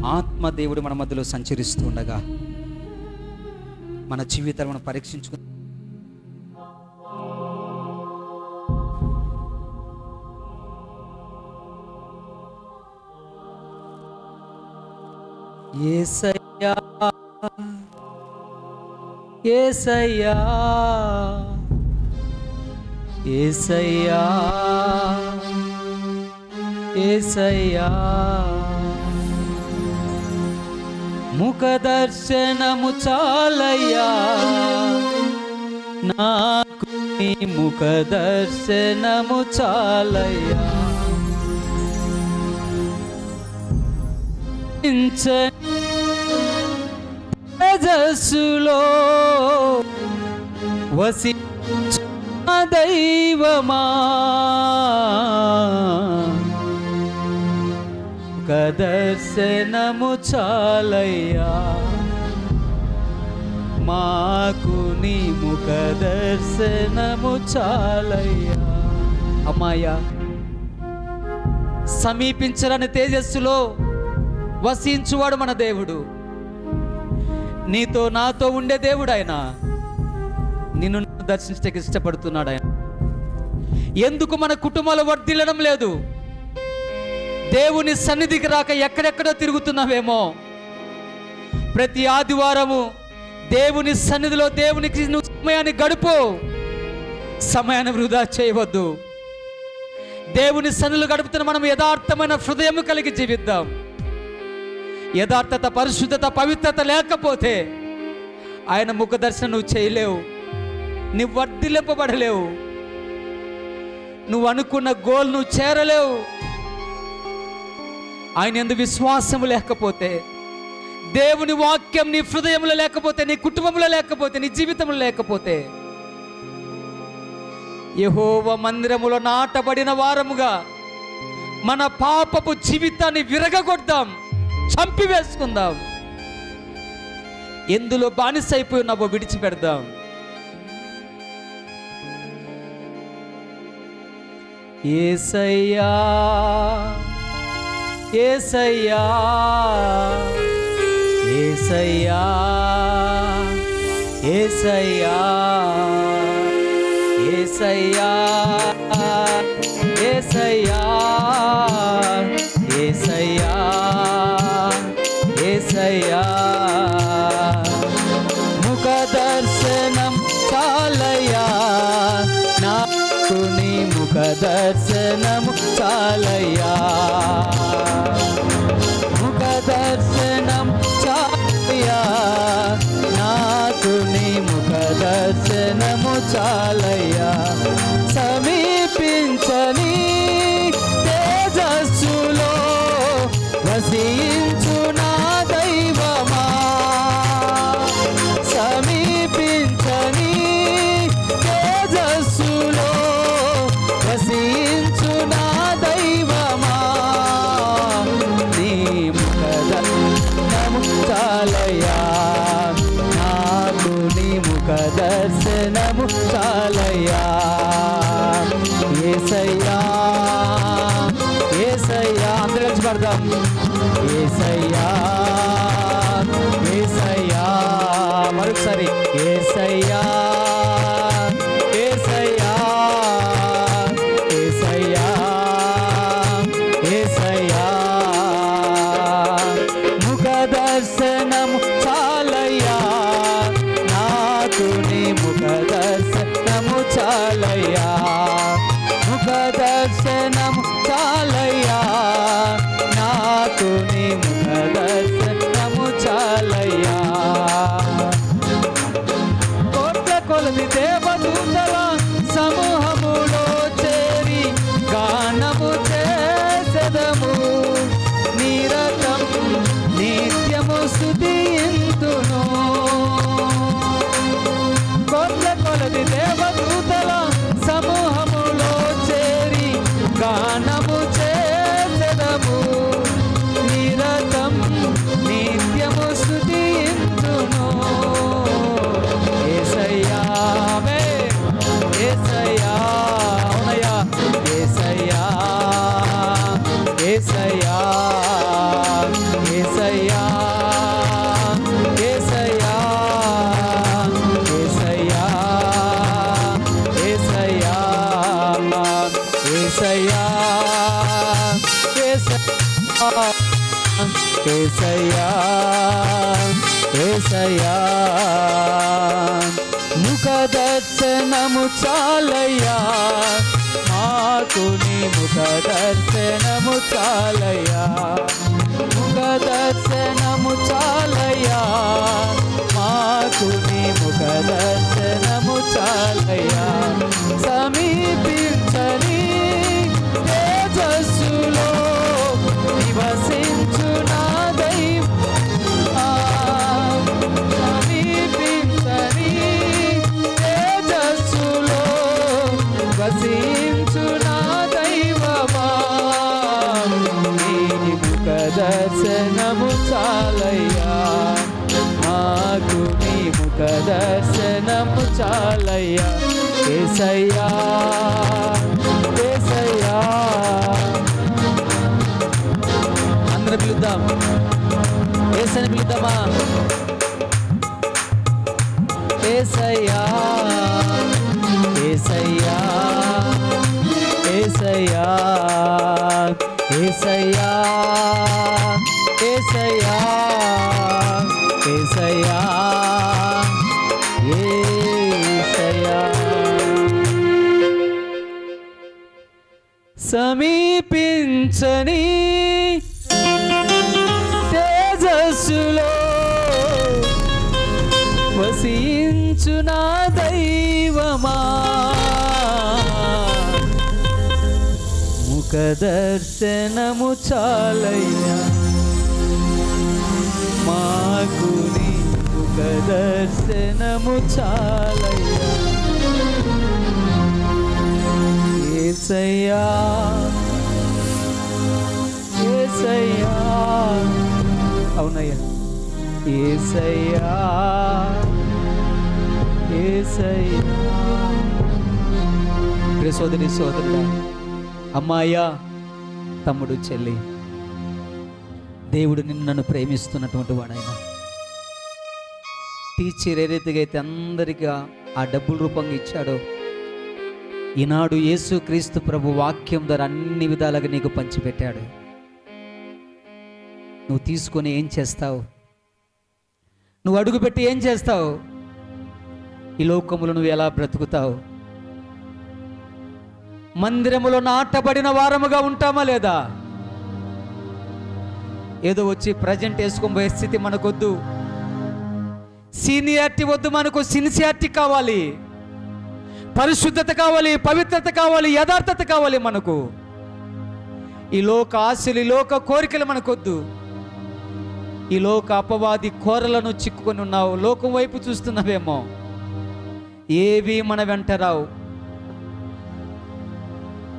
ఆత్మ దేవుడు మన మధ్యలో సంచరిస్తూ ఉండగా మన జీవితాలను మనం పరీక్షించుకు యేసయ్యా యేసయ్యా యేసయ్యా యేసయ్యా ముఖ దర్శనము చాలయ్యా నాకు, నీ ముఖ దర్శనము చాలయ్యా. తేజస్సులో వసించు దైవమా, ముఖ దర్శనము చాలయ్యా మాకు, నీ ముఖ దర్శనము చాలయ్యా. అమ్మాయ్యా, సమీపించరాని తేజస్సులో వసించువాడు మన దేవుడు. నీతో నాతో ఉండే దేవుడు ఆయన. నిన్ను దర్శించడానికి ఇష్టపడుతున్నాడు ఆయన. ఎందుకు మన కుటుంబాలు వర్ధిల్లడం లేదు? దేవుని సన్నిధికి రాక ఎక్కడెక్కడో తిరుగుతున్నావేమో. ప్రతి ఆదివారము దేవుని సన్నిధిలో దేవునికి నువ్వు సమయాన్ని గడుపు. సమయాన్ని వృధా చేయవద్దు. దేవుని సన్నిధిలో గడుపుతున్న మనం యథార్థమైన హృదయం కలిగి జీవిద్దాం. యథార్థత, పరిశుద్ధత, పవిత్రత లేకపోతే ఆయన ముఖ దర్శనం నువ్వు చేయలేవు. నువ్వు వర్ధిల్లింపబడలేవు. నువ్వు అనుకున్న గోల్ నువ్వు చేరలేవు. ఆయన యందు విశ్వాసము లేకపోతే, దేవుని వాక్యం నీ హృదయంలో లేకపోతే, నీ కుటుంబంలో లేకపోతే, నీ జీవితంలో లేకపోతే, యెహోవా మందిరములో నాటబడిన వారముగా మన పాపపు జీవితాన్ని విరగగొడదాం, చంపివేసుకుందాం. ఎందులో బానిసైపోయి ఉన్నావో విడిచిపెడదాం. యేసయ్యా యేసయ్యా యేసయ్యా యేసయ్యా యేసయ్యా యేసయ్యా యేసయ్యా యేసయ్యా ముఖ దర్శనం చాలయ్యా నాకు, నీ ముఖ దర్శనము చాలయ్యా. ముఖ దర్శనం చాలయ్యా నాకు, నీ ముఖ దర్శనము చాలయ్యా. సమీపించని తేజస్సులో వసించు నా దైవమా, సమీపించని తేజస్సులో వసించు నా దైవమా, నీ ముఖ దర్శనము చాలయ్యా నాకు, నీ ముఖ దర్శనము చాలయ్యా. యేసయ్యా యేసయ్యా అందరూ కలిసి పడదాం. యేసయ్యా దర్శనము చాలయ్యా, నాకు నీ ముఖ దర్శనము చాలయ్యా, ముఖ దర్శనము చాలయ్యా, నాకు నీ ముఖ దర్శనము చాలయ్యా. కోట్ల కొలది దేవదూతల సమూహములో చేరి గానము చేసెదము, నిరతం నిత్యము స్తుతింతును. కోట్ల కొలది దేవదూతల సమూహములో చేరి గానము చేసెదము, నిరతం నిత్యము స్తుతింతును. యేసయ్యా యేసయ్యా అవునయ్యా, యేసయ్యా యేసయ్యా యేసయ్యా యేసయ్యా యేసయ్యా యేసయ్యా యేసయ్యా యేసయ్యా యేసయ్యా. ముఖ దర్శనము చాలయ్యా, మాకు నీ ముఖ దర్శనము చాలయ్యా, ముఖ దర్శనము చాలయ్యా, మాకు నీ ముఖ దర్శనము చాలయ్యా. సమీపించని తేజస్సులో నివసించు నా దైవం, సమీపించని తేజస్సులో వసించు నా దైవమా, నీ ముఖ దర్శనము చాలయ్యా, మాకు నీ ముఖ దర్శనము చాలయ్యా. యేసయ్యా యేసయ్యా. అందరూ పిలుద్దాం, యేసని పిలుద్దామా. యేసయ్యా యేసయ్యా యేసయ్యా యేసయ్యా యేసయ్యా యేసయ్యా యేసయ్యా. సమీపించని తేజస్సులో వసించు నా దైవమా, ముఖ దర్శనము చాలయ్యా, మాకు నీ ముఖ దర్శనము చాలయ్యా. యేసయ్యా యేసయ్యా అవునయ్యా, యేసయ్యా యేసయ్యా. ప్రియ సోదరి సోదరుడా, అమ్మాయ్యా, తమ్ముడు చెల్లి, దేవుడు నన్ను ప్రేమిస్తున్నటువంటి వాడైనా టీచర్ ఏ రీతిగా అయితే అందరికీ ఆ డబ్బుల రూపంగా ఇచ్చాడో, ఈనాడు యేసుక్రీస్తు ప్రభు వాక్యం ద్వారా అన్ని విధాలుగా నీకు పంచిపెట్టాడు. నువ్వు తీసుకొని ఏం చేస్తావు? నువ్వు అడుగుపెట్టి ఏం చేస్తావు? ఈ లోకములో నువ్వు ఎలా బ్రతుకుతావు? మందిరములో నాటబడిన వారముగా ఉంటామా లేదా? ఏదో వచ్చి ప్రజెంట్ వేసుకొని పోయే స్థితి మనకొద్దు. సీనియారిటీ వద్దు, మనకు సిన్సియారిటీ కావాలి, పరిశుద్ధత కావాలి, పవిత్రత కావాలి, యథార్థత కావాలి మనకు. ఈ లోక ఆశలు, ఈ లోక కోరికలు మనకొద్దు. ఈ లోక అపవాది కోరలను చిక్కుకొని ఉన్నావు, లోకం వైపు చూస్తున్నావేమో, ఏవి మన వెంట రావు.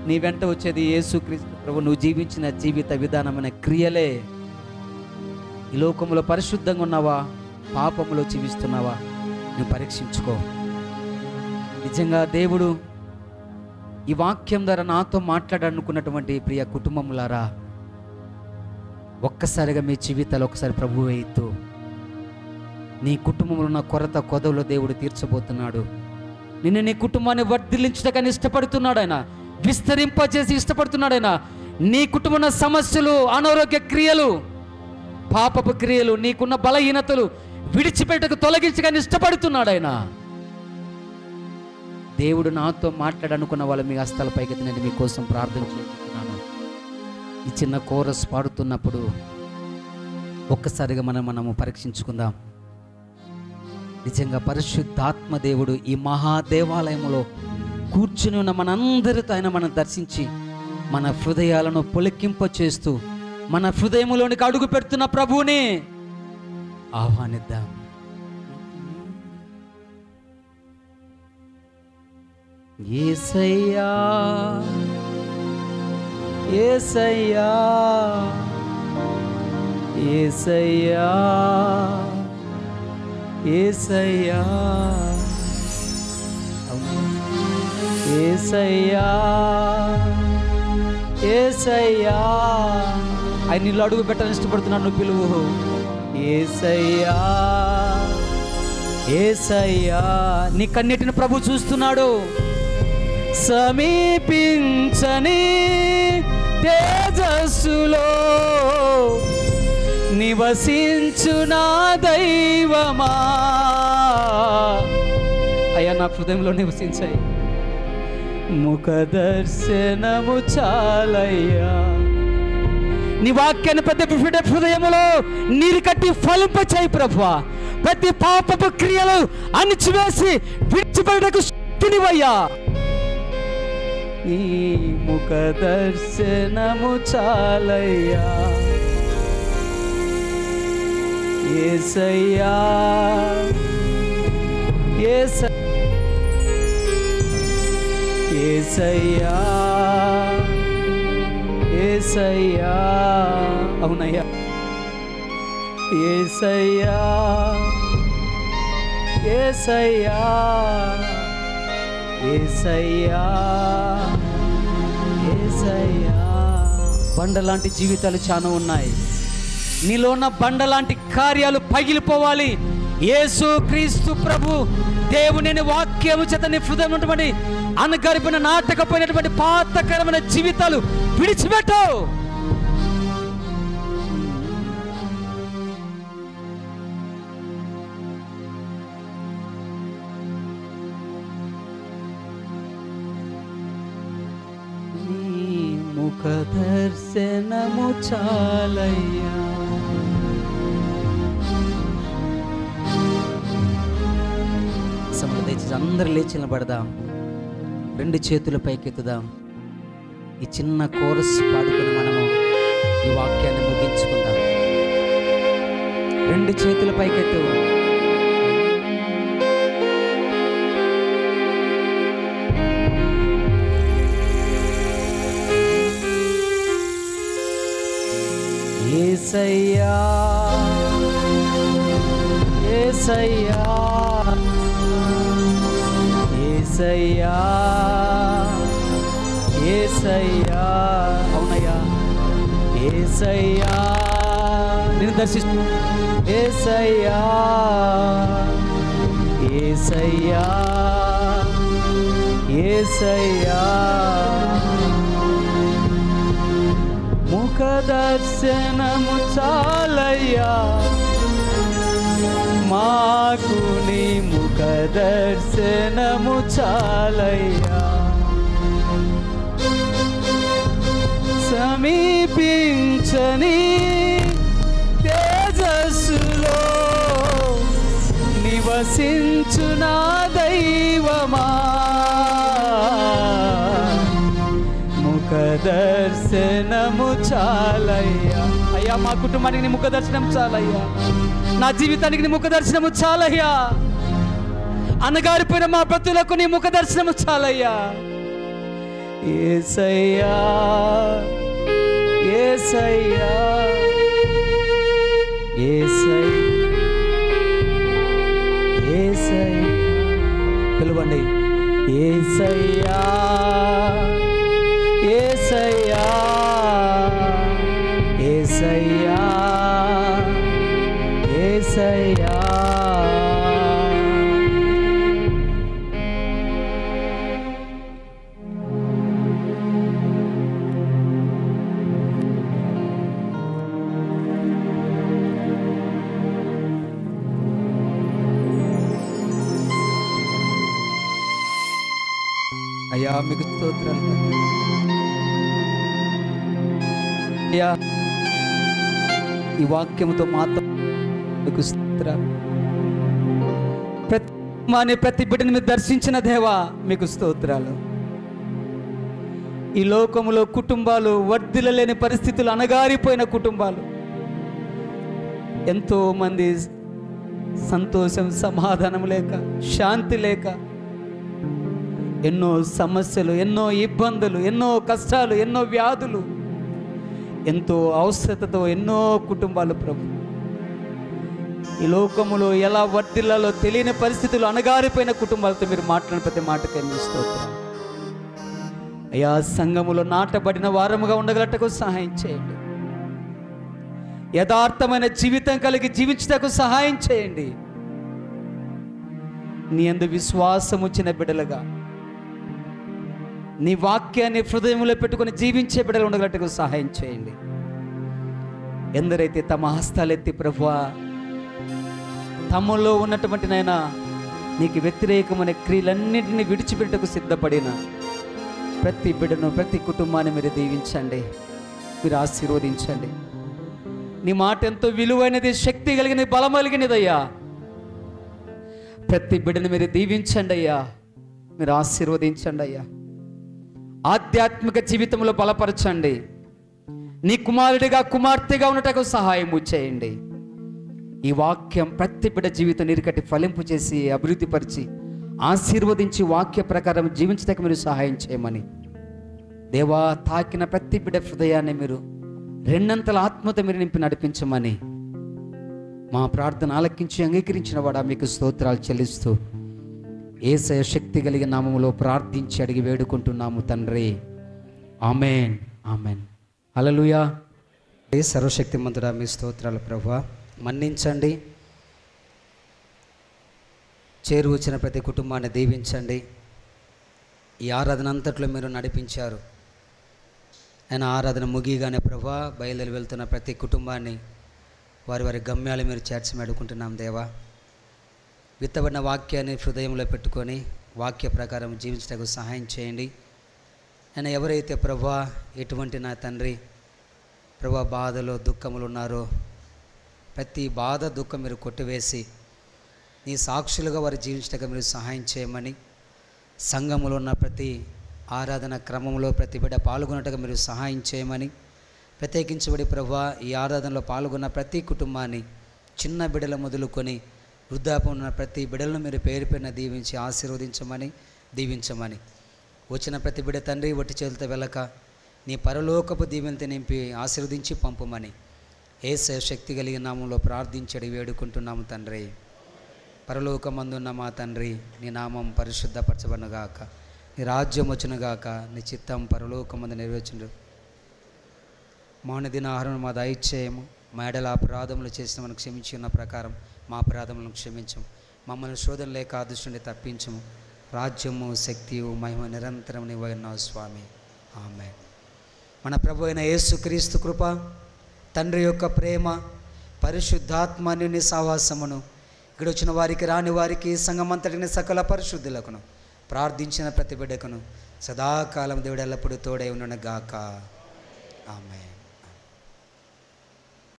నీ వెంట వచ్చేది యేసుక్రీస్తు ప్రభు నువ్వు జీవించిన జీవిత విధానమైన క్రియలే. ఈ లోకంలో పరిశుద్ధంగా ఉన్నావా, పాపములో జీవిస్తున్నావా? నువ్వు పరీక్షించుకో. నిజంగా దేవుడు ఈ వాక్యం ద్వారా నాతో మాట్లాడాలనుకున్నటువంటి ప్రియ కుటుంబములారా, ఒక్కసారిగా మీ జీవితాలు ఒకసారి ప్రభువు ఎత్తు. నీ కుటుంబంలో ఉన్న కొరత కొదవలో దేవుడు తీర్చబోతున్నాడు. నిన్ను నీ కుటుంబాన్ని వర్ధిల్లించడానికి ఇష్టపడుతున్నాడు ఆయన, విస్తరింపజేసి ఇష్టపడుతున్నాడు ఆయన. నీ కుటుంబంలో సమస్యలు, అనారోగ్య క్రియలు పాపపు క్రియలు, నీకున్న బలహీనతలు విడిచిపెట్టకు, తొలగించగానే ఇష్టపడుతున్నాడు ఆయన. దేవుడు నాతో మాట్లాడనుకున్న వాళ్ళు మీ హస్తాల పైకి నేను మీకోసం ప్రార్థన చేస్తున్నాను. ఈ చిన్న కోరస్ పాడుతున్నప్పుడు ఒక్కసారిగా మనము పరీక్షించుకుందాం. నిజంగా పరిశుద్ధాత్మ దేవుడు ఈ మహాదేవాలయంలో కూర్చుని ఉన్న మనందరితో ఆయన మనం దర్శించి మన హృదయాలను పొలికింప చేస్తూ మన హృదయంలోనికి అడుగు పెడుతున్న ప్రభువుని ఆహ్వానిద్దాం. యేసయ్యా యేసయ్యా యేసయ్యా యేసయ్యా యేసయ్యా యేసయ్యా. ఆయన నీళ్ళు అడుగు పెట్టాలని ఇష్టపడుతున్నాను, నువ్వు పిలువు. యేసయ్యా యేసయ్యా. నీ కన్నిటిని ప్రభు చూస్తున్నాడు. సమీపించని తేజస్సులో నివసించు నా దైవమా. అయ్యా నా హృదయంలో నివసించాయి. ముఖ దర్శనము చాలయ్యా. నీ వాక్యాన్ని ప్రతి హృదయములో నీరు కట్టి ఫలింపచేయి ప్రభువా. ప్రతి పాపపు క్రియలు అణిచివేసి విడిచిపెట్టకు శక్తినివయ్యా. నీ ముఖ దర్శనము చాలయ్యా. యేసయ్యా యేసయ్యా యేసయ్యా. అవునయ్యా. యేసయ్యా యేసయ్యా యేసయ్యా యేసయ్యా. బండలాంటి జీవితాలు చాలా ఉన్నాయి. నీలో ఉన్న బండలాంటి కార్యాలు పగిలిపోవాలి. యేసు క్రీస్తు ప్రభు దేవుని వాక్యము చేత నీ హృదయం ఉన్నటువంటి అనగరిపిన నాటకపోయినటువంటి పాతకరమైన జీవితాలు విడిచిపెట్టు. ముఖ దర్శనము చాలయ్యా. దయచేసి అందరూ లేచి నిలబడదాం. రెండు చేతుల పైకెత్తుదాం. ఈ చిన్న కోరస్ పాడుకుని మనము ఈ వాక్యాన్ని ముగించుకుందాం. రెండు చేతుల పైకెత్తు. యేసయ్యా యేసయ్యా యేసయ్యా యేసయ్యా. అవునయ్యా. యేసయ్యా నిన్ను దర్శిస్తూ. యేసయ్యా యేసయ్యా యేసయ్యా. ముఖ దర్శనము చాలయ్యా. మాకు నీ ముఖ దర్శనము చాలయ్యా. సమీపించని తేజస్సులో నివసించు నా దైవమా. ముఖ దర్శనము చాలయ్యా. అయ్యా మా కుటుంబానికి నీ ముఖ దర్శనం చాలయ్యా. నా జీవితానికి నీ ముఖ దర్శనము చాలయ్యా. అన్నగారిపోయిన మా బ్రతులకు నీ ముఖ దర్శనము చాలయ్యా. యేసయ్యా యేసయ్యా యేసయ్యా. పిలవండి. యేసయ్యా యేసయ్యా యేసయ్యా యేసయ్యా. అయ్యా మీకు స్తోత్రాలు తండ్రి. అయ్యా ఈ వాక్యముతో మాత్రం మీకు స్తోత్రాలు. ప్రతి బిడ్డని మీరు దర్శించిన దేవా మీకు స్తోత్రాలు. ఈ లోకములో కుటుంబాలు వర్ధిల్లలేని పరిస్థితులు, అణగారిపోయిన కుటుంబాలు, ఎంతో మంది సంతోషం, సమాధానం లేక, శాంతి లేక, ఎన్నో సమస్యలు, ఎన్నో ఇబ్బందులు, ఎన్నో కష్టాలు, ఎన్నో వ్యాధులు, ఎంతో అవసరతతో ఎన్నో కుటుంబాలు ప్రభు ఈ లోకములో ఎలా వర్ధిల్లాలో తెలియని పరిస్థితులు, అణగారిపోయిన కుటుంబాలతో మీరు మాట్లాడిన ప్రతి మాటకే మీ స్తోత్రాలు. అయ్యా సంఘములో నాటబడిన వారముగా ఉండగలటకు సహాయం చేయండి. యథార్థమైన జీవితం కలిగి జీవించటకు సహాయం చేయండి. నీ యందు విశ్వాసం వచ్చిన బిడ్డలుగా, నీ వాక్యాన్ని హృదయంలో పెట్టుకుని జీవించే బిడ్డలు ఉండగలటకు సహాయం చేయండి. ఎందరైతే తమ హస్తాలెత్తి ప్రభువా తమలో ఉన్నటువంటి నాయన నీకు వ్యతిరేకమైన క్రియలన్నింటినీ విడిచిపెట్టకు సిద్ధపడిన ప్రతి బిడ్డను, ప్రతి కుటుంబాన్ని మీరు దీవించండి, మీరు ఆశీర్వదించండి. నీ మాట ఎంతో విలువైనది, శక్తి కలిగినది, బలం కలిగినదయ్యా. ప్రతి బిడ్డను మీరు దీవించండి అయ్యా, మీరు ఆశీర్వదించండి అయ్యా. ఆధ్యాత్మిక జీవితంలో బలపరచండి. నీ కుమారుడిగా, కుమార్తెగా ఉండటకు సహాయము చేయండి. ఈ వాక్యం ప్రతి బిడ్డ జీవితం నీరుకట్టి ఫలింపు చేసి, అభివృద్ధిపరిచి, ఆశీర్వదించి వాక్య ప్రకారం జీవించడానికి మీరు సహాయం చేయమని దేవా, తాకిన ప్రతి బిడ్డ హృదయాన్ని మీరు రెండంతల ఆత్మతో మీరు నింపి నడిపించమని మా ప్రార్థన ఆలకించి అంగీకరించిన వాడా మీకు స్తోత్రాలు చెల్లిస్తూ యేసయ్య శక్తి కలిగిన నామములో ప్రార్థించి అడిగి వేడుకుంటున్నాము తండ్రి. Amen, amen. హల్లెలూయా. సర్వశక్తిమంతుడా మీ స్తోత్రాలు ప్రభువా. మన్నించండి, చేరువచ్చిన ప్రతి కుటుంబాన్ని దీవించండి. ఈ ఆరాధన అంతట్లో మీరు నడిపించారు. ఆయన ఆరాధన ముగియగానే ప్రభువా బయలుదేరి వెళ్తున్న ప్రతి కుటుంబాన్ని వారి వారి గమ్యాలు మీరు చేర్చి అడుగుకుంటున్నాం దేవా. విత్తబడిన వాక్యాన్ని హృదయంలో పెట్టుకొని వాక్య ప్రకారం జీవించడానికి సహాయం చేయండి. ఆయన ఎవరైతే ప్రభువా ఎటువంటి నా తండ్రి ప్రభువా బాధలో, దుఃఖములు ఉన్నారో ప్రతి బాధ, దుఃఖం మీరు కొట్టివేసి నీ సాక్షులుగా వారు జీవించడానికి మీరు సహాయం చేయమని, సంఘములో ఉన్న ప్రతి ఆరాధన క్రమంలో ప్రతి బిడ్డ పాల్గొనట్టుగా మీరు సహాయం చేయమని, ప్రత్యేకించబడి ప్రభువా ఈ ఆరాధనలో పాల్గొన్న ప్రతి కుటుంబాన్ని, చిన్న బిడ్డల మొదలుకొని వృద్ధాపం ఉన్న ప్రతి బిడ్డలను మీరు పేరు పేరున దీవించి దీవించమని వచ్చిన ప్రతి బిడ్డ తండ్రి ఒట్టి చేతులతో వెళ్ళక నీ పరలోకపు దీవెనతో నింపి ఆశీర్వదించి పంపమని యేసయ్య శక్తి కలిగిన నామంలో ప్రార్థించడి వేడుకుంటున్నాము తండ్రి. పరలోకమందున్న మా తండ్రి, నీ నామం పరిశుద్ధపరచబడునుగాక, నీ రాజ్యం వచ్చునుగాక, నీ చిత్తం పరలోకమందు నెరవేర్చును. మౌన దిన ఆహారం మా దయచేయము, మా ఎడల అపరాధములు చేసిన మనం క్షమించి ఉన్న ప్రకారం మా అపరాధములను క్షమించము, మమ్మల్ని శోధన లేక అదృష్టిని తప్పించము. రాజ్యము, శక్తియు, మహిమ నిరంతరం నీవైనావు స్వామి. ఆమేన్. మన ప్రభు అయిన యేసుక్రీస్తు కృప, తండ్రి యొక్క ప్రేమ, పరిశుద్ధాత్మని సహవాసమును ఇక్కడ వచ్చిన వారికి, రాని వారికి, సంఘమంతటిని సకల పరిశుద్ధులకును ప్రార్థించిన ప్రతి బిడ్డకును సదాకాలం దేవుడు ఎల్లప్పుడూ తోడై ఉండను గాక. ఆమేన్.